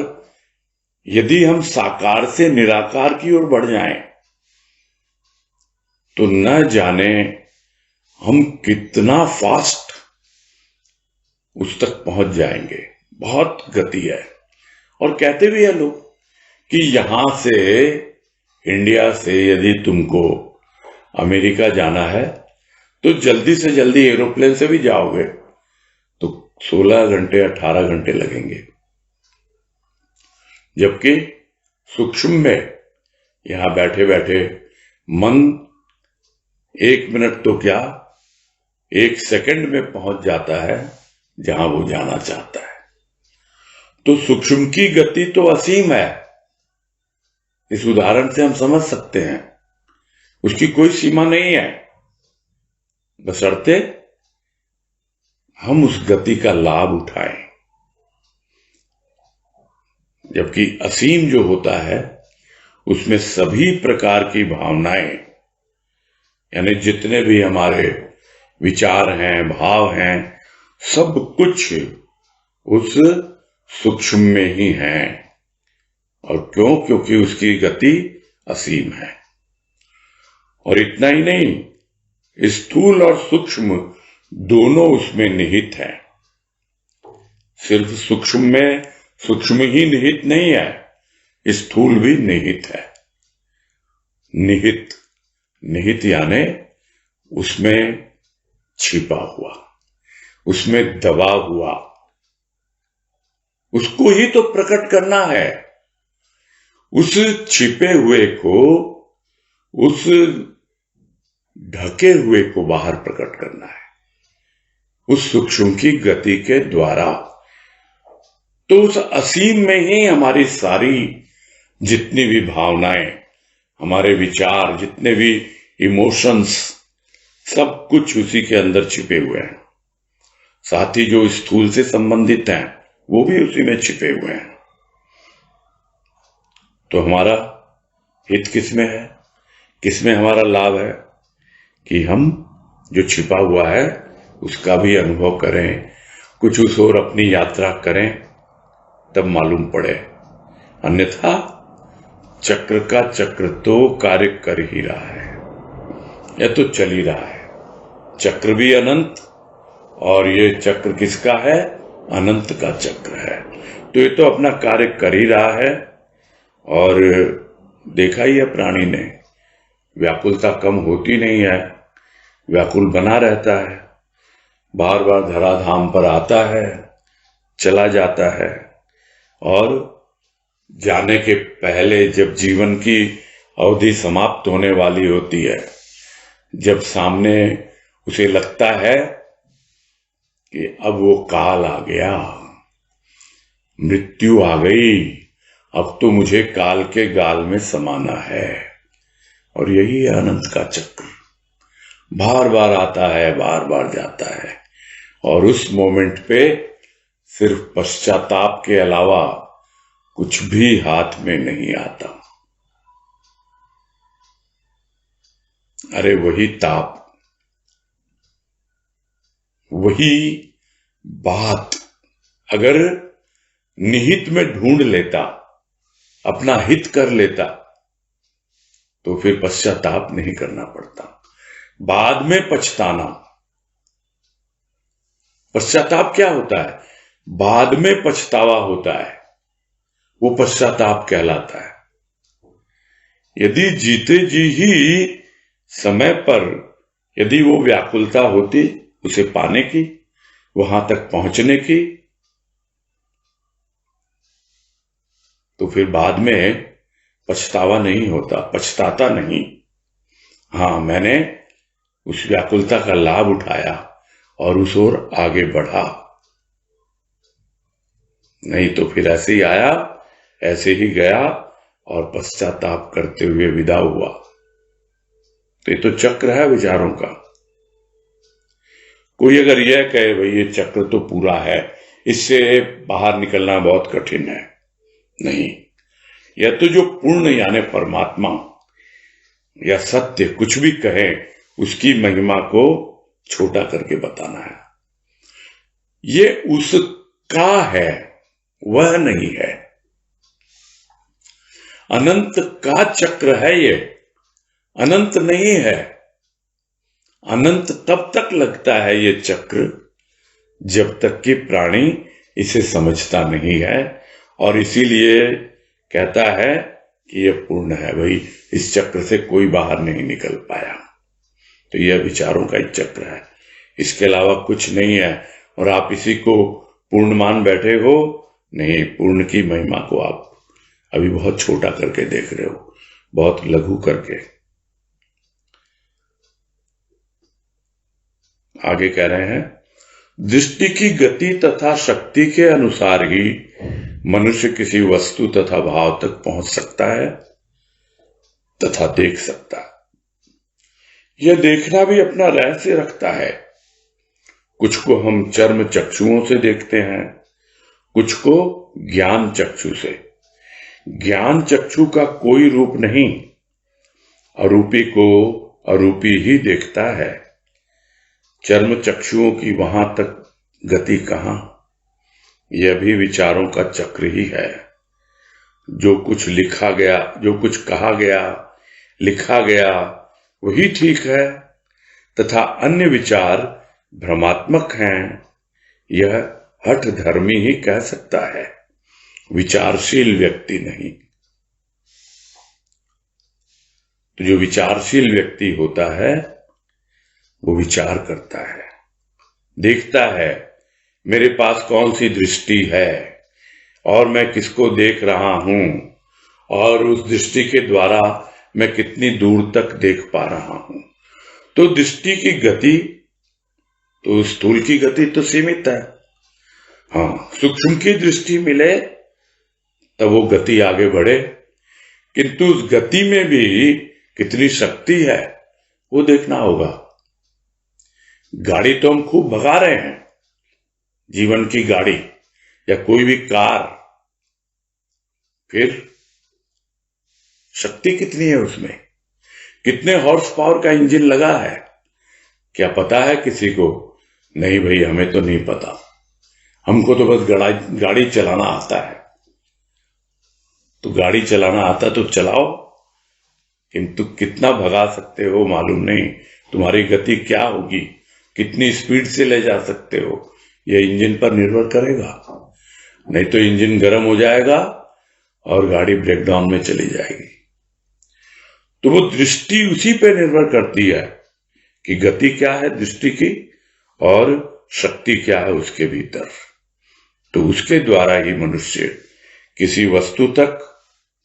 यदि हम साकार से निराकार की ओर बढ़ जाएं, तो न जाने हम कितना फास्ट उस तक पहुंच जाएंगे। बहुत गति है। और कहते भी है लोग कि यहां से, इंडिया से यदि तुमको अमेरिका जाना है, तो जल्दी से जल्दी एरोप्लेन से भी जाओगे तो 16 घंटे 18 घंटे लगेंगे। जबकि सूक्ष्म में यहां बैठे बैठे मन 1 मिनट तो क्या, 1 सेकंड में पहुंच जाता है जहां वो जाना चाहता है। तो सूक्ष्म की गति तो असीम है। इस उदाहरण से हम समझ सकते हैं उसकी कोई सीमा नहीं है, बशर्ते हम उस गति का लाभ उठाएं। जबकि असीम जो होता है, उसमें सभी प्रकार की भावनाएं, यानी जितने भी हमारे विचार हैं, भाव हैं, सब कुछ उस सूक्ष्म में ही हैं। और क्यों? क्योंकि उसकी गति असीम है। और इतना ही नहीं, स्थूल और सूक्ष्म दोनों उसमें निहित है। सिर्फ सूक्ष्म में सूक्ष्म ही निहित नहीं है, स्थूल भी निहित है। निहित, निहित यानी उसमें छिपा हुआ, उसमें दबा हुआ, उसको ही तो प्रकट करना है। उस छिपे हुए को, उस ढके हुए को बाहर प्रकट करना है, उस सूक्ष्म की गति के द्वारा। तो उस असीम में ही हमारी सारी जितनी भी भावनाएं, हमारे विचार, जितने भी इमोशंस, सब कुछ उसी के अंदर छिपे हुए हैं। साथ ही जो स्थूल से संबंधित हैं, वो भी उसी में छिपे हुए हैं। तो हमारा हित किसमें है? किसमें हमारा लाभ है? कि हम जो छिपा हुआ है उसका भी अनुभव करें, कुछ उस ओर अपनी यात्रा करें, तब मालूम पड़े। अन्यथा चक्र का चक्र तो कार्य कर ही रहा है, यह तो चल ही रहा है। चक्र भी अनंत, और ये चक्र किसका है? अनंत का चक्र है। तो ये तो अपना कार्य कर ही रहा है। और देखा ही है प्राणी ने, व्याकुलता कम होती नहीं है, व्याकुल बना रहता है, बार बार धराधाम पर आता है, चला जाता है, और जाने के पहले जब जीवन की अवधि समाप्त होने वाली होती है, जब सामने उसे लगता है कि अब वो काल आ गया, मृत्यु आ गई, अब तो मुझे काल के गाल में समाना है। और यही है अनंत का चक्र, बार बार आता है, बार बार जाता है, और उस मोमेंट पे सिर्फ पश्चाताप के अलावा कुछ भी हाथ में नहीं आता। अरे वही ताप, वही बात अगर निहित में ढूंढ लेता, अपना हित कर लेता, तो फिर पश्चाताप नहीं करना पड़ता। बाद में पछताना, पश्चाताप क्या होता है? बाद में पछतावा होता है, वो पश्चाताप कहलाता है। यदि जीते जी ही समय पर यदि वो व्याकुलता होती उसे पाने की, वहां तक पहुंचने की, तो फिर बाद में पछतावा नहीं होता, पछताता नहीं। हाँ, मैंने उस व्याकुलता का लाभ उठाया और उस ओर आगे बढ़ा, नहीं तो फिर ऐसे ही आया, ऐसे ही गया और पश्चाताप करते हुए विदा हुआ। तो ये तो चक्र है विचारों का। कोई अगर यह कहे भाई ये चक्र तो पूरा है, इससे बाहर निकलना बहुत कठिन है, नहीं, यह तो जो पूर्ण यानी परमात्मा या सत्य कुछ भी कहे, उसकी महिमा को छोटा करके बताना है। ये उसका है, वह नहीं है। अनंत का चक्र है ये, अनंत नहीं है। अनंत तब तक लगता है ये चक्र जब तक कि प्राणी इसे समझता नहीं है, और इसीलिए कहता है कि यह पूर्ण है। भाई इस चक्र से कोई बाहर नहीं निकल पाया। तो यह विचारों का एक चक्र है, इसके अलावा कुछ नहीं है। और आप इसी को पूर्ण मान बैठे हो, नहीं, पूर्ण की महिमा को आप अभी बहुत छोटा करके देख रहे हो, बहुत लघु करके। आगे कह रहे हैं, दृष्टि की गति तथा शक्ति के अनुसार ही मनुष्य किसी वस्तु तथा भाव तक पहुंच सकता है तथा देख सकता है। यह देखना भी अपना रहस्य रखता है। कुछ को हम चर्म चक्षुओं से देखते हैं, कुछ को ज्ञान चक्षु से। ज्ञान चक्षु का कोई रूप नहीं, अरूपी को अरूपी ही देखता है। चर्म चक्षुओं की वहां तक गति कहां? यह भी विचारों का चक्र ही है। जो कुछ लिखा गया, जो कुछ कहा गया, लिखा गया, वही ठीक है, तथा अन्य विचार भ्रमात्मक हैं, यह हठ धर्मी ही कह सकता है, विचारशील व्यक्ति नहीं। तो जो विचारशील व्यक्ति होता है वो विचार करता है, देखता है मेरे पास कौन सी दृष्टि है और मैं किसको देख रहा हूं, और उस दृष्टि के द्वारा मैं कितनी दूर तक देख पा रहा हूं। तो दृष्टि की गति, तो स्थूल की गति तो सीमित है। हाँ, सूक्ष्म की दृष्टि मिले तब वो गति आगे बढ़े, किंतु उस गति में भी कितनी शक्ति है वो देखना होगा। गाड़ी तो हम खूब भगा रहे हैं, जीवन की गाड़ी या कोई भी कार, फिर शक्ति कितनी है उसमें, कितने हॉर्स पावर का इंजन लगा है, क्या पता है किसी को? नहीं भाई, हमें तो नहीं पता, हमको तो बस गाड़ी चलाना आता है। तो गाड़ी चलाना आता तो चलाओ, किंतु कितना भगा सकते हो मालूम नहीं, तुम्हारी गति क्या होगी, कितनी स्पीड से ले जा सकते हो, यह इंजन पर निर्भर करेगा। नहीं तो इंजन गर्म हो जाएगा और गाड़ी ब्रेकडाउन में चली जाएगी। तो वो दृष्टि उसी पे निर्भर करती है कि गति क्या है दृष्टि की और शक्ति क्या है उसके भीतर। तो उसके द्वारा ही मनुष्य किसी वस्तु तक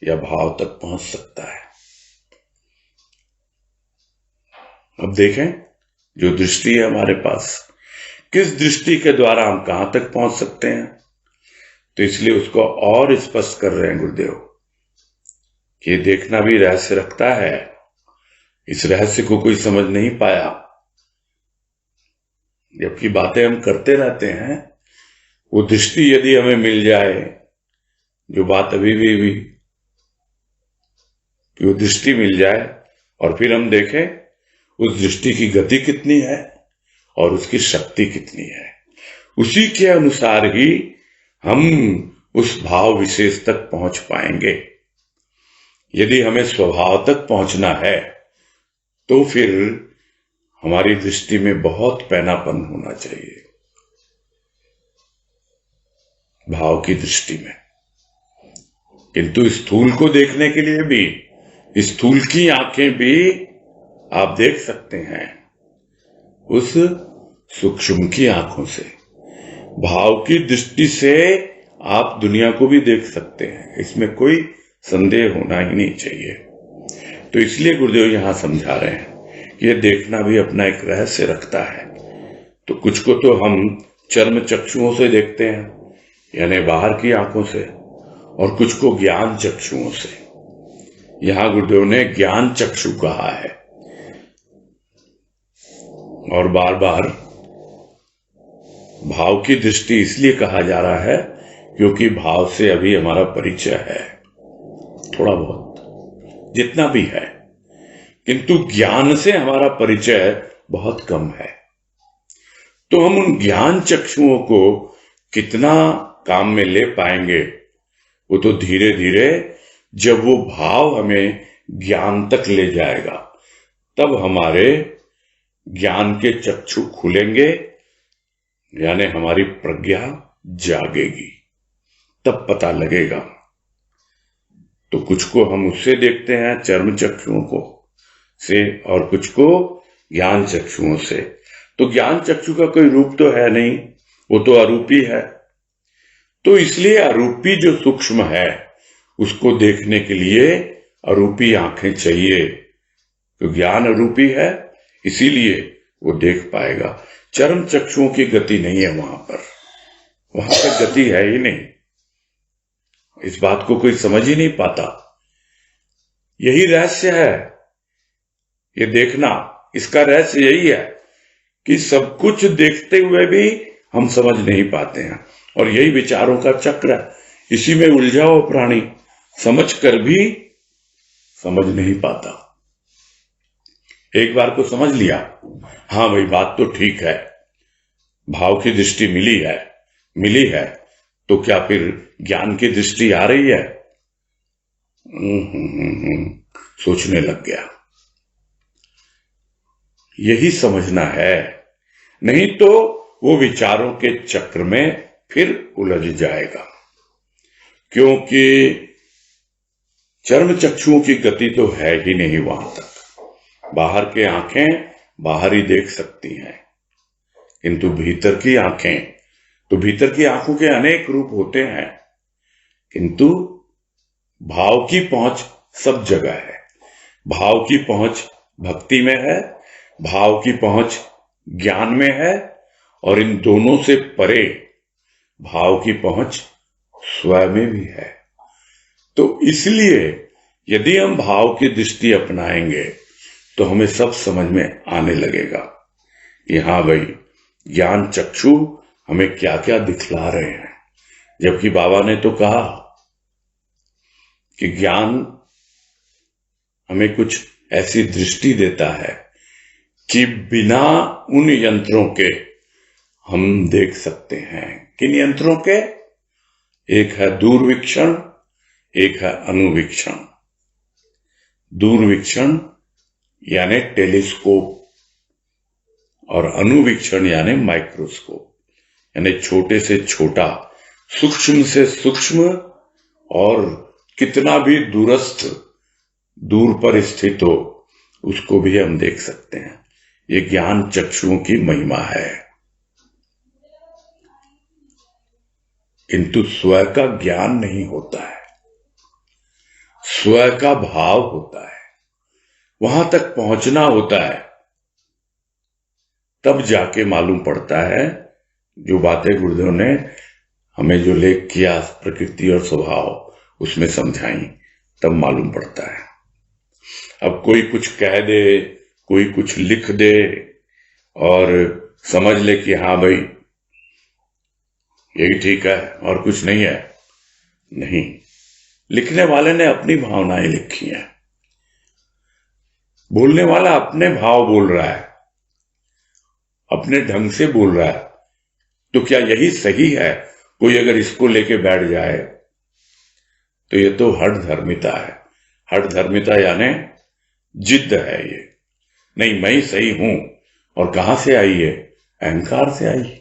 या भाव तक पहुंच सकता है। अब देखें, जो दृष्टि है हमारे पास, किस दृष्टि के द्वारा हम कहां तक पहुंच सकते हैं। तो इसलिए उसको और स्पष्ट कर रहे हैं गुरुदेव कि ये देखना भी रहस्य रखता है। इस रहस्य को कोई समझ नहीं पाया, जबकि बातें हम करते रहते हैं। वो दृष्टि यदि हमें मिल जाए, जो बात अभी भी हुई, कि वो दृष्टि मिल जाए और फिर हम देखें उस दृष्टि की गति कितनी है और उसकी शक्ति कितनी है, उसी के अनुसार ही हम उस भाव विशेष तक पहुंच पाएंगे। यदि हमें स्वभाव तक पहुंचना है तो फिर हमारी दृष्टि में बहुत पैनापन होना चाहिए, भाव की दृष्टि में। किंतु स्थूल को देखने के लिए भी स्थूल की आंखें भी आप देख सकते हैं उस सूक्ष्म की आंखों से। भाव की दृष्टि से आप दुनिया को भी देख सकते हैं, इसमें कोई संदेह होना ही नहीं चाहिए। तो इसलिए गुरुदेव यहां समझा रहे हैं कि यह देखना भी अपना एक रहस्य रखता है। तो कुछ को तो हम चर्म चक्षुओं से देखते हैं, यानी बाहर की आंखों से, और कुछ को ज्ञान चक्षुओं से। यहां गुरुदेव ने ज्ञान चक्षु कहा है, और बार बार भाव की दृष्टि इसलिए कहा जा रहा है क्योंकि भाव से अभी हमारा परिचय है, थोड़ा बहुत जितना भी है, किंतु ज्ञान से हमारा परिचय बहुत कम है। तो हम उन ज्ञान चक्षुओं को कितना काम में ले पाएंगे, वो तो धीरे धीरे जब वो भाव हमें ज्ञान तक ले जाएगा तब हमारे ज्ञान के चक्षु खुलेंगे, यानी हमारी प्रज्ञा जागेगी, तब पता लगेगा। तो कुछ को हम उससे देखते हैं, चर्म चक्षुओं को से, और कुछ को ज्ञान चक्षुओं से। तो ज्ञान चक्षु का कोई रूप तो है नहीं, वो तो अरूपी है। तो इसलिए अरूपी जो सूक्ष्म है उसको देखने के लिए अरूपी आंखें चाहिए। तो ज्ञान अरूपी है, इसीलिए वो देख पाएगा। चर्म चक्षुओं की गति नहीं है वहां पर गति है ही नहीं। इस बात को कोई समझ ही नहीं पाता। यही रहस्य है, ये देखना, इसका रहस्य यही है कि सब कुछ देखते हुए भी हम समझ नहीं पाते हैं, और यही विचारों का चक्र है। इसी में उलझा हुआ प्राणी समझ कर भी समझ नहीं पाता। एक बार को समझ लिया, हाँ भाई बात तो ठीक है, भाव की दृष्टि मिली है, तो क्या फिर ज्ञान की दृष्टि आ रही है? सोचने लग गया। यही समझना है, नहीं तो वो विचारों के चक्र में फिर उलझ जाएगा। क्योंकि चर्म चक्षुओं की गति तो है ही नहीं वहां तक। बाहर के आंखें बाहर ही देख सकती हैं, किंतु भीतर की आंखें, तो भीतर की आंखों के अनेक रूप होते हैं, किंतु भाव की पहुंच सब जगह है। भाव की पहुंच भक्ति में है, भाव की पहुंच ज्ञान में है, और इन दोनों से परे भाव की पहुंच स्वयं में भी है। तो इसलिए यदि हम भाव की दृष्टि अपनाएंगे तो हमें सब समझ में आने लगेगा कि हाँ भाई, ज्ञान चक्षु हमें क्या क्या दिखला रहे हैं। जबकि बाबा ने तो कहा कि ज्ञान हमें कुछ ऐसी दृष्टि देता है कि बिना उन यंत्रों के हम देख सकते हैं। किन यंत्रों के? एक है दूरवीक्षण, एक है अनुवीक्षण। दूरवीक्षण यानी टेलीस्कोप, और अनुवीक्षण यानी माइक्रोस्कोप, यानी छोटे से छोटा, सूक्ष्म से सूक्ष्म, और कितना भी दूरस्थ, दूर पर स्थित हो, उसको भी हम देख सकते हैं। ये ज्ञान चक्षुओं की महिमा है। किंतु स्वयं का ज्ञान नहीं होता है, स्वयं का भाव होता है, वहां तक पहुंचना होता है, तब जाके मालूम पड़ता है। जो बातें गुरुदेव ने हमें जो लेख किया प्रकृति और स्वभाव, उसमें समझाई, तब मालूम पड़ता है। अब कोई कुछ कह दे, कोई कुछ लिख दे और समझ ले कि हाँ भाई यही ठीक है और कुछ नहीं है, नहीं। लिखने वाले ने अपनी भावनाएं लिखी हैं, बोलने वाला अपने भाव बोल रहा है, अपने ढंग से बोल रहा है। तो क्या यही सही है? कोई अगर इसको लेके बैठ जाए तो ये तो हठ धर्मिता है। हठ धर्मिता यानी जिद्द है ये। नहीं, मैं ही सही हूं। और कहां से आई है? अहंकार से आई।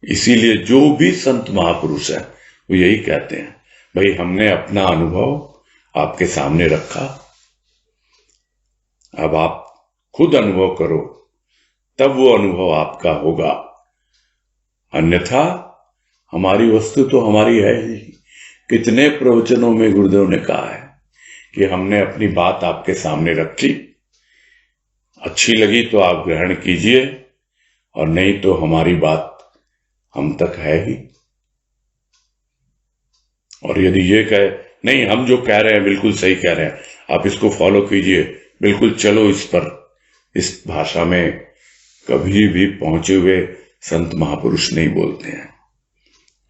इसीलिए जो भी संत महापुरुष है वो यही कहते हैं, भाई हमने अपना अनुभव आपके सामने रखा, अब आप खुद अनुभव करो, तब वो अनुभव आपका होगा। अन्यथा हमारी वस्तु तो हमारी है ही। कितने प्रवचनों में गुरुदेव ने कहा है कि हमने अपनी बात आपके सामने रखी, अच्छी लगी तो आप ग्रहण कीजिए और नहीं तो हमारी बात हम तक है ही। और यदि ये कहे नहीं हम जो कह रहे हैं बिल्कुल सही कह रहे हैं, आप इसको फॉलो कीजिए, बिल्कुल चलो इस पर, इस भाषा में कभी भी पहुंचे हुए संत महापुरुष नहीं बोलते हैं।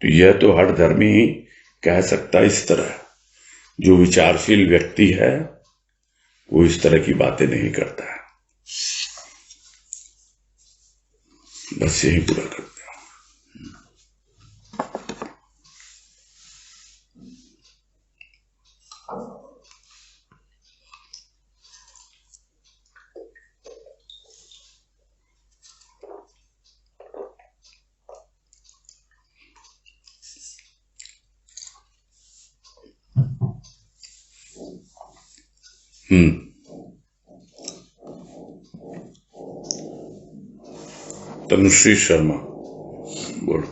तो यह तो हर धर्मी ही कह सकता है इस तरह। जो विचारशील व्यक्ति है वो इस तरह की बातें नहीं करता है। बस यही पूरा करते हैं। तनुश्री शर्मा बोलो।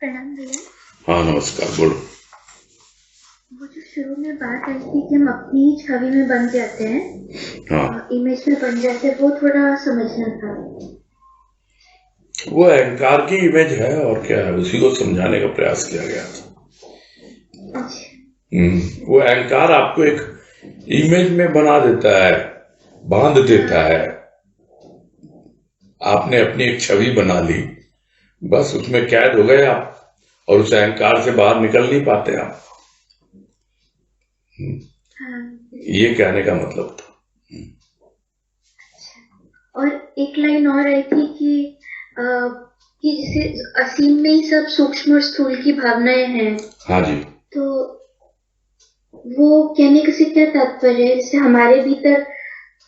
प्रणाम भैया। हाँ नमस्कार, बोलो। वो जो शुरू में बात आई थी कि हम अपनी ही छवि में बन जाते हैं, हाँ, इमेज में बन जाते हैं, वो थोड़ा समझना था। वो अहंकार की इमेज है और क्या है, उसी को समझाने का प्रयास किया गया था। अच्छा। वो अहंकार आपको एक इमेज में बना देता है, बांध देता है। आपने अपनी एक छवि बना ली, बस उसमें कैद हो गए आप, और उस अहंकार से बाहर निकल नहीं पाते आप। हाँ। ये कहने का मतलब था। और एक लाइन और आई थी कि जैसे असीम में ही सब सूक्ष्म और स्थूल की भावनाएं हैं। हाँ जी। तो वो कहने का से क्या तात्पर्य है? जैसे हमारे भीतर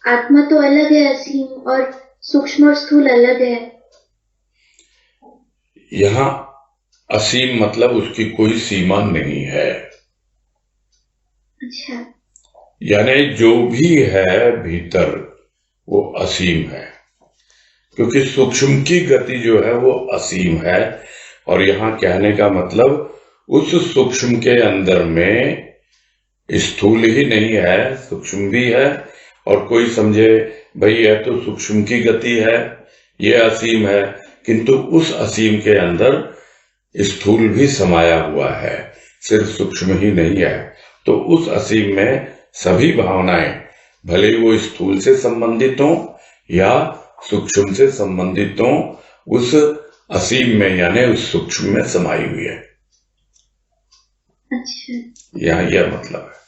आत्मा तो अलग है, असीम, और सूक्ष्म और स्थूल अलग है। यहाँ असीम मतलब उसकी कोई सीमा नहीं है। अच्छा। यानी जो भी है भीतर वो असीम है, क्योंकि सूक्ष्म की गति जो है वो असीम है। और यहाँ कहने का मतलब उस सूक्ष्म के अंदर में स्थूल ही नहीं है, सूक्ष्म भी है। और कोई समझे भाई यह तो सूक्ष्म की गति है, ये असीम है, किंतु उस असीम के अंदर स्थूल भी समाया हुआ है, सिर्फ सूक्ष्म ही नहीं है। तो उस असीम में सभी भावनाएं, भले वो स्थूल से संबंधित हो या सूक्ष्म से संबंधित हो, उस असीम में यानी उस सूक्ष्म में समाई हुई है। अच्छा। यहाँ यह मतलब है।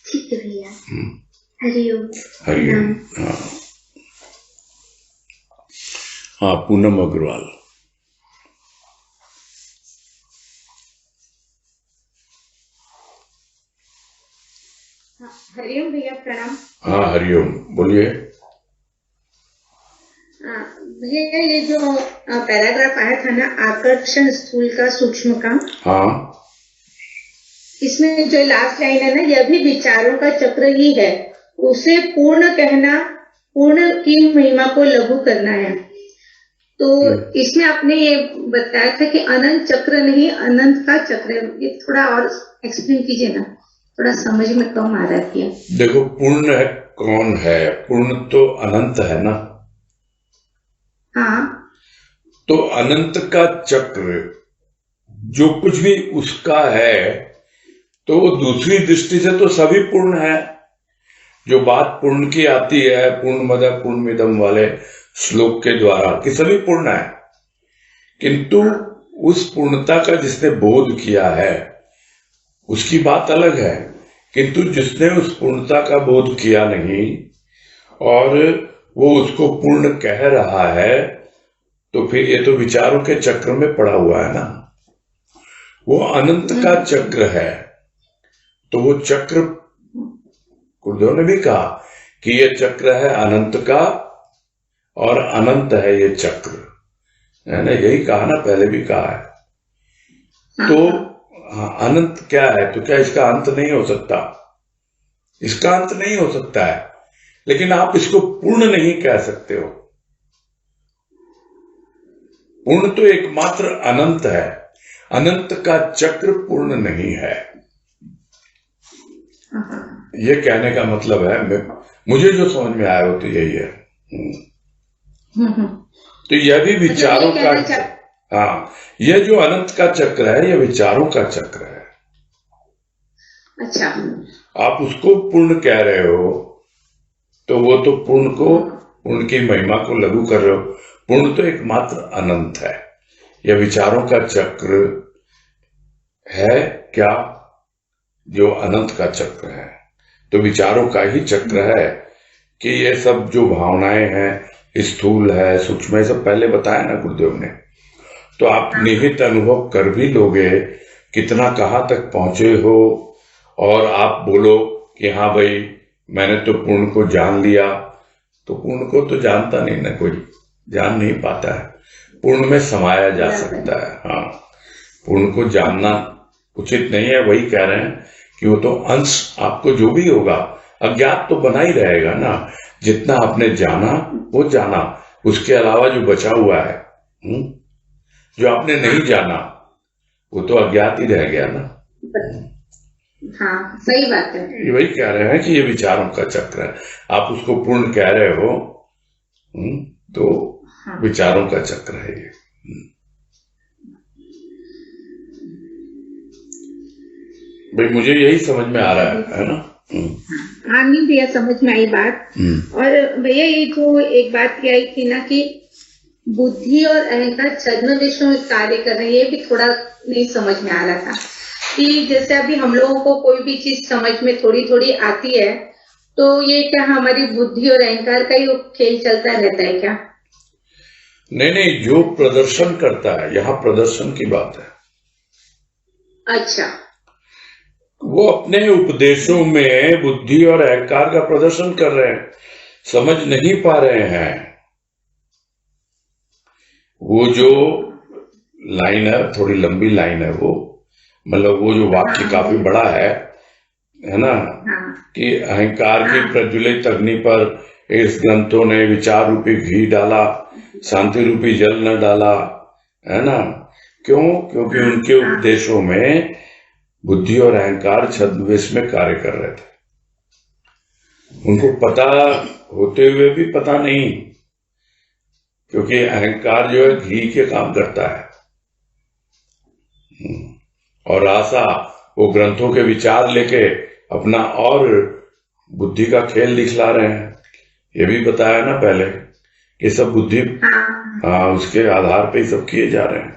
ठीक है भैया। हरिओम। हरिओम। हाँ हाँ, पूनम अग्रवाल। हरिओम भैया, प्रणाम। हाँ हरिओम, बोलिए। भैया ये जो पैराग्राफ आया था ना, आकर्षण स्थूल का सूक्ष्म का, हाँ, इसमें जो लास्ट लाइन है ना, यह भी विचारों का चक्र ही है, उसे पूर्ण कहना पूर्ण की महिमा को लघु करना है। तो इसमें आपने ये बताया था कि अनंत चक्र नहीं, अनंत का चक्र है। ये थोड़ा और एक्सप्लेन कीजिए ना, थोड़ा समझ में कम आ रहा है। देखो, पूर्ण है कौन है? पूर्ण तो अनंत है ना। हाँ, तो अनंत का चक्र जो कुछ भी उसका है, तो वो दूसरी दृष्टि से तो सभी पूर्ण है। जो बात पूर्ण की आती है पूर्णमदः पूर्णमिदं वाले श्लोक के द्वारा कि सभी पूर्ण है, किंतु उस पूर्णता का जिसने बोध किया है उसकी बात अलग है। किंतु जिसने उस पूर्णता का बोध किया नहीं और वो उसको पूर्ण कह रहा है, तो फिर ये तो विचारों के चक्र में पड़ा हुआ है ना। वो अनंत का चक्र है, तो वो चक्र गुरुदेव ने भी कहा कि ये चक्र है अनंत का और अनंत है ये चक्र, है ना। यही कहा ना, पहले भी कहा है। तो अनंत क्या है? तो क्या इसका अंत नहीं हो सकता? इसका अंत नहीं हो सकता है, लेकिन आप इसको पूर्ण नहीं कह सकते हो। पूर्ण तो एकमात्र अनंत है, अनंत का चक्र पूर्ण नहीं है। ये कहने का मतलब है, मुझे जो समझ में आया हो तो यही है। तो यह भी विचारों का, हाँ, यह जो अनंत का चक्र है यह विचारों का चक्र है। अच्छा, आप उसको पूर्ण कह रहे हो तो वो तो पूर्ण को, पूर्ण की महिमा को लघु कर रहे हो। पूर्ण तो एकमात्र अनंत है। यह विचारों का चक्र है क्या? जो अनंत का चक्र है, तो विचारों का ही चक्र है कि ये सब जो भावनाएं हैं, स्थूल है, सूक्ष्म है, सब पहले बताया ना गुरुदेव ने। तो आप निहित अनुभव कर भी लोगे कितना कहाँ तक पहुंचे हो, और आप बोलो कि हाँ भाई मैंने तो पूर्ण को जान लिया, तो पूर्ण को तो जानता नहीं ना, कोई जान नहीं पाता है। पूर्ण में समाया जा सकता है, हाँ। पूर्ण को जानना उचित नहीं है। वही कह रहे हैं कि वो तो अंश, आपको जो भी होगा अज्ञात तो बना ही रहेगा ना। जितना आपने जाना वो जाना, उसके अलावा जो बचा हुआ है, जो आपने नहीं जाना, वो तो अज्ञात ही रह गया ना। हाँ, सही बात है। वही कह रहे हैं कि ये विचारों का चक्र है। आप उसको पूर्ण कह रहे हो, तो विचारों का चक्र है ये। भाई मुझे यही समझ में आ रहा है ना। हाँ, नहीं भैया, समझ में आई बात। और भैया ये जो एक बात की आई थी ना कि बुद्धि और अहंकार छद्म में कार्य कर रहे हैं, ये भी थोड़ा नहीं समझ में आ रहा था कि जैसे अभी हम लोगों को कोई भी चीज समझ में थोड़ी थोड़ी आती है, तो ये क्या हमारी बुद्धि और अहंकार का ही खेल चलता रहता है क्या? नहीं, जो प्रदर्शन करता है, यहाँ प्रदर्शन की बात है। अच्छा, वो अपने उपदेशों में बुद्धि और अहंकार का प्रदर्शन कर रहे हैं, समझ नहीं पा रहे हैं। वो जो लाइन है, थोड़ी लंबी लाइन है वो, मतलब वो जो वाक्य काफी बड़ा है ना, कि अहंकार की प्रज्वलित अग्नि पर इस ग्रंथों ने विचार रूपी घी डाला, शांति रूपी जल न डाला, है ना। क्यों? क्योंकि उनके उपदेशों में बुद्धि और अहंकार छद्मवेश में कार्य कर रहे थे। उनको पता होते हुए भी पता नहीं, क्योंकि अहंकार जो है घी के काम करता है, और आशा वो ग्रंथों के विचार लेके अपना और बुद्धि का खेल दिखला रहे हैं। ये भी बताया ना पहले कि सब बुद्धि, उसके आधार पे ही सब किए जा रहे हैं।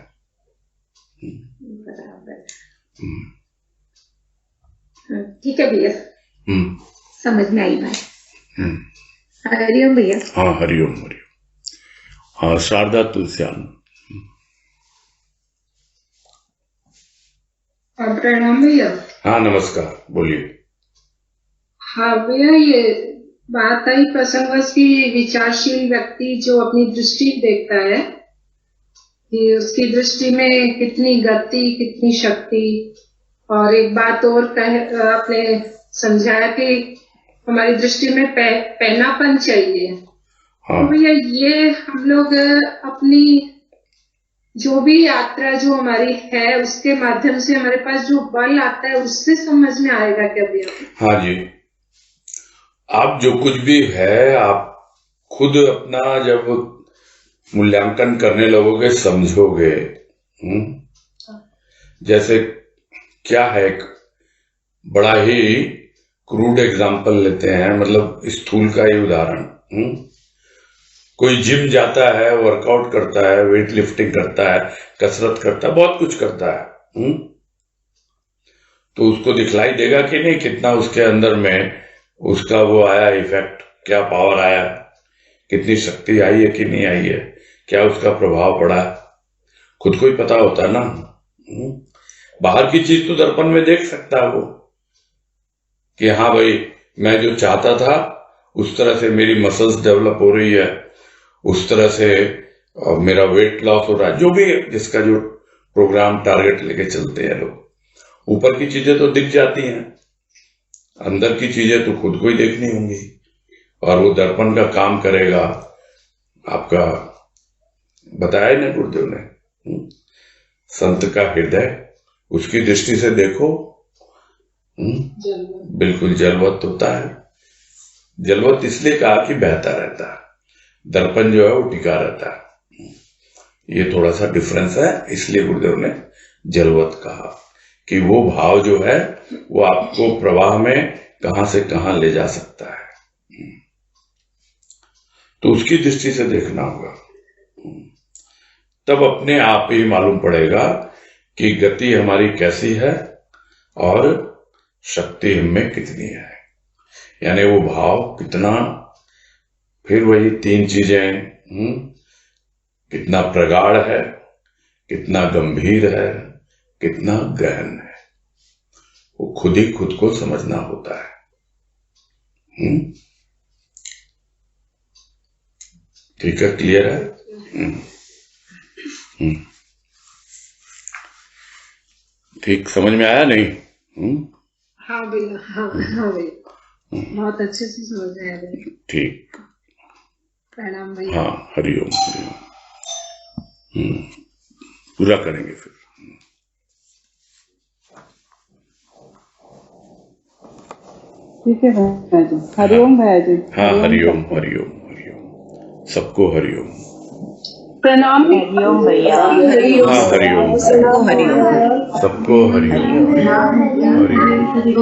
ठीक है भैया, समझ में आई बात। हरिओम भैया। हाँ, हरिओम हरिओम। हाँ, शारदा तुलसियान। प्रणाम भैया। हाँ, नमस्कार, बोलिए। हाँ भैया, ये बात आई प्रसंगवश की विचारशील व्यक्ति जो अपनी दृष्टि देखता है कि उसकी दृष्टि में कितनी गति, कितनी शक्ति। और एक बात और आपने समझाया कि हमारी दृष्टि में पैनापन चाहिए। हाँ तो भैया ये हम लोग अपनी जो भी यात्रा जो हमारी है उसके माध्यम से हमारे पास जो बल आता है उससे समझ में आएगा क्या भैया? हाँ जी, आप जो कुछ भी है आप खुद अपना जब मूल्यांकन करने लगोगे समझोगे। जैसे क्या है, एक बड़ा ही क्रूड एग्जाम्पल लेते हैं, मतलब स्थूल का ही उदाहरण। कोई जिम जाता है, वर्कआउट करता है, वेट लिफ्टिंग करता है, कसरत करता है, बहुत कुछ करता है, तो उसको दिखलाई देगा कि नहीं कितना उसके अंदर में उसका वो आया इफेक्ट, क्या पावर आया, कितनी शक्ति आई है कि नहीं आई है, क्या उसका प्रभाव पड़ा, खुद को ही पता होता है ना। बाहर की चीज तो दर्पण में देख सकता है वो कि हाँ भाई मैं जो चाहता था उस तरह से मेरी मसल्स डेवलप हो रही है, उस तरह से मेरा वेट लॉस हो रहा है, जो भी जिसका जो प्रोग्राम टारगेट लेके चलते हैं लोग। ऊपर की चीजें तो दिख जाती हैं, अंदर की चीजें तो खुद को ही देखनी होंगी, और वो दर्पण का काम करेगा आपका। बताया ना गुरुदेव ने, संत का हृदय उसकी दृष्टि से देखो, बिल्कुल जलवत होता है। जलवत इसलिए कहा कि बहता रहता है, दर्पण जो है वो टिका रहता है। ये थोड़ा सा डिफरेंस है, इसलिए गुरुदेव ने जलवत कहा कि वो भाव जो है वो आपको प्रवाह में कहां से कहां ले जा सकता है, तो उसकी दृष्टि से देखना होगा। तब अपने आप ही मालूम पड़ेगा कि गति हमारी कैसी है और शक्ति हमें कितनी है, यानी वो भाव कितना, फिर वही तीन चीजें, कितना प्रगाढ़ है, कितना गंभीर है, कितना गहन है, वो खुद ही खुद को समझना होता है। ठीक है, क्लियर है? ठीक समझ में आया नहीं? हाँ भैया, हाँ भैया, बहुत अच्छे से समझ में आया भैया। ठीक, प्रणाम भैया। हाँ, हरिओम हरिओम। पूरा करेंगे फिर। ठीक है भैया जी, हरिओम भैया जी। हाँ, हरिओम हरिओम हरिओम, सबको हरिओम। प्रणाम। हरिओम भैया। हाँ, हरिओम, सबको हरिओम। सबको हरिओम हरिओम।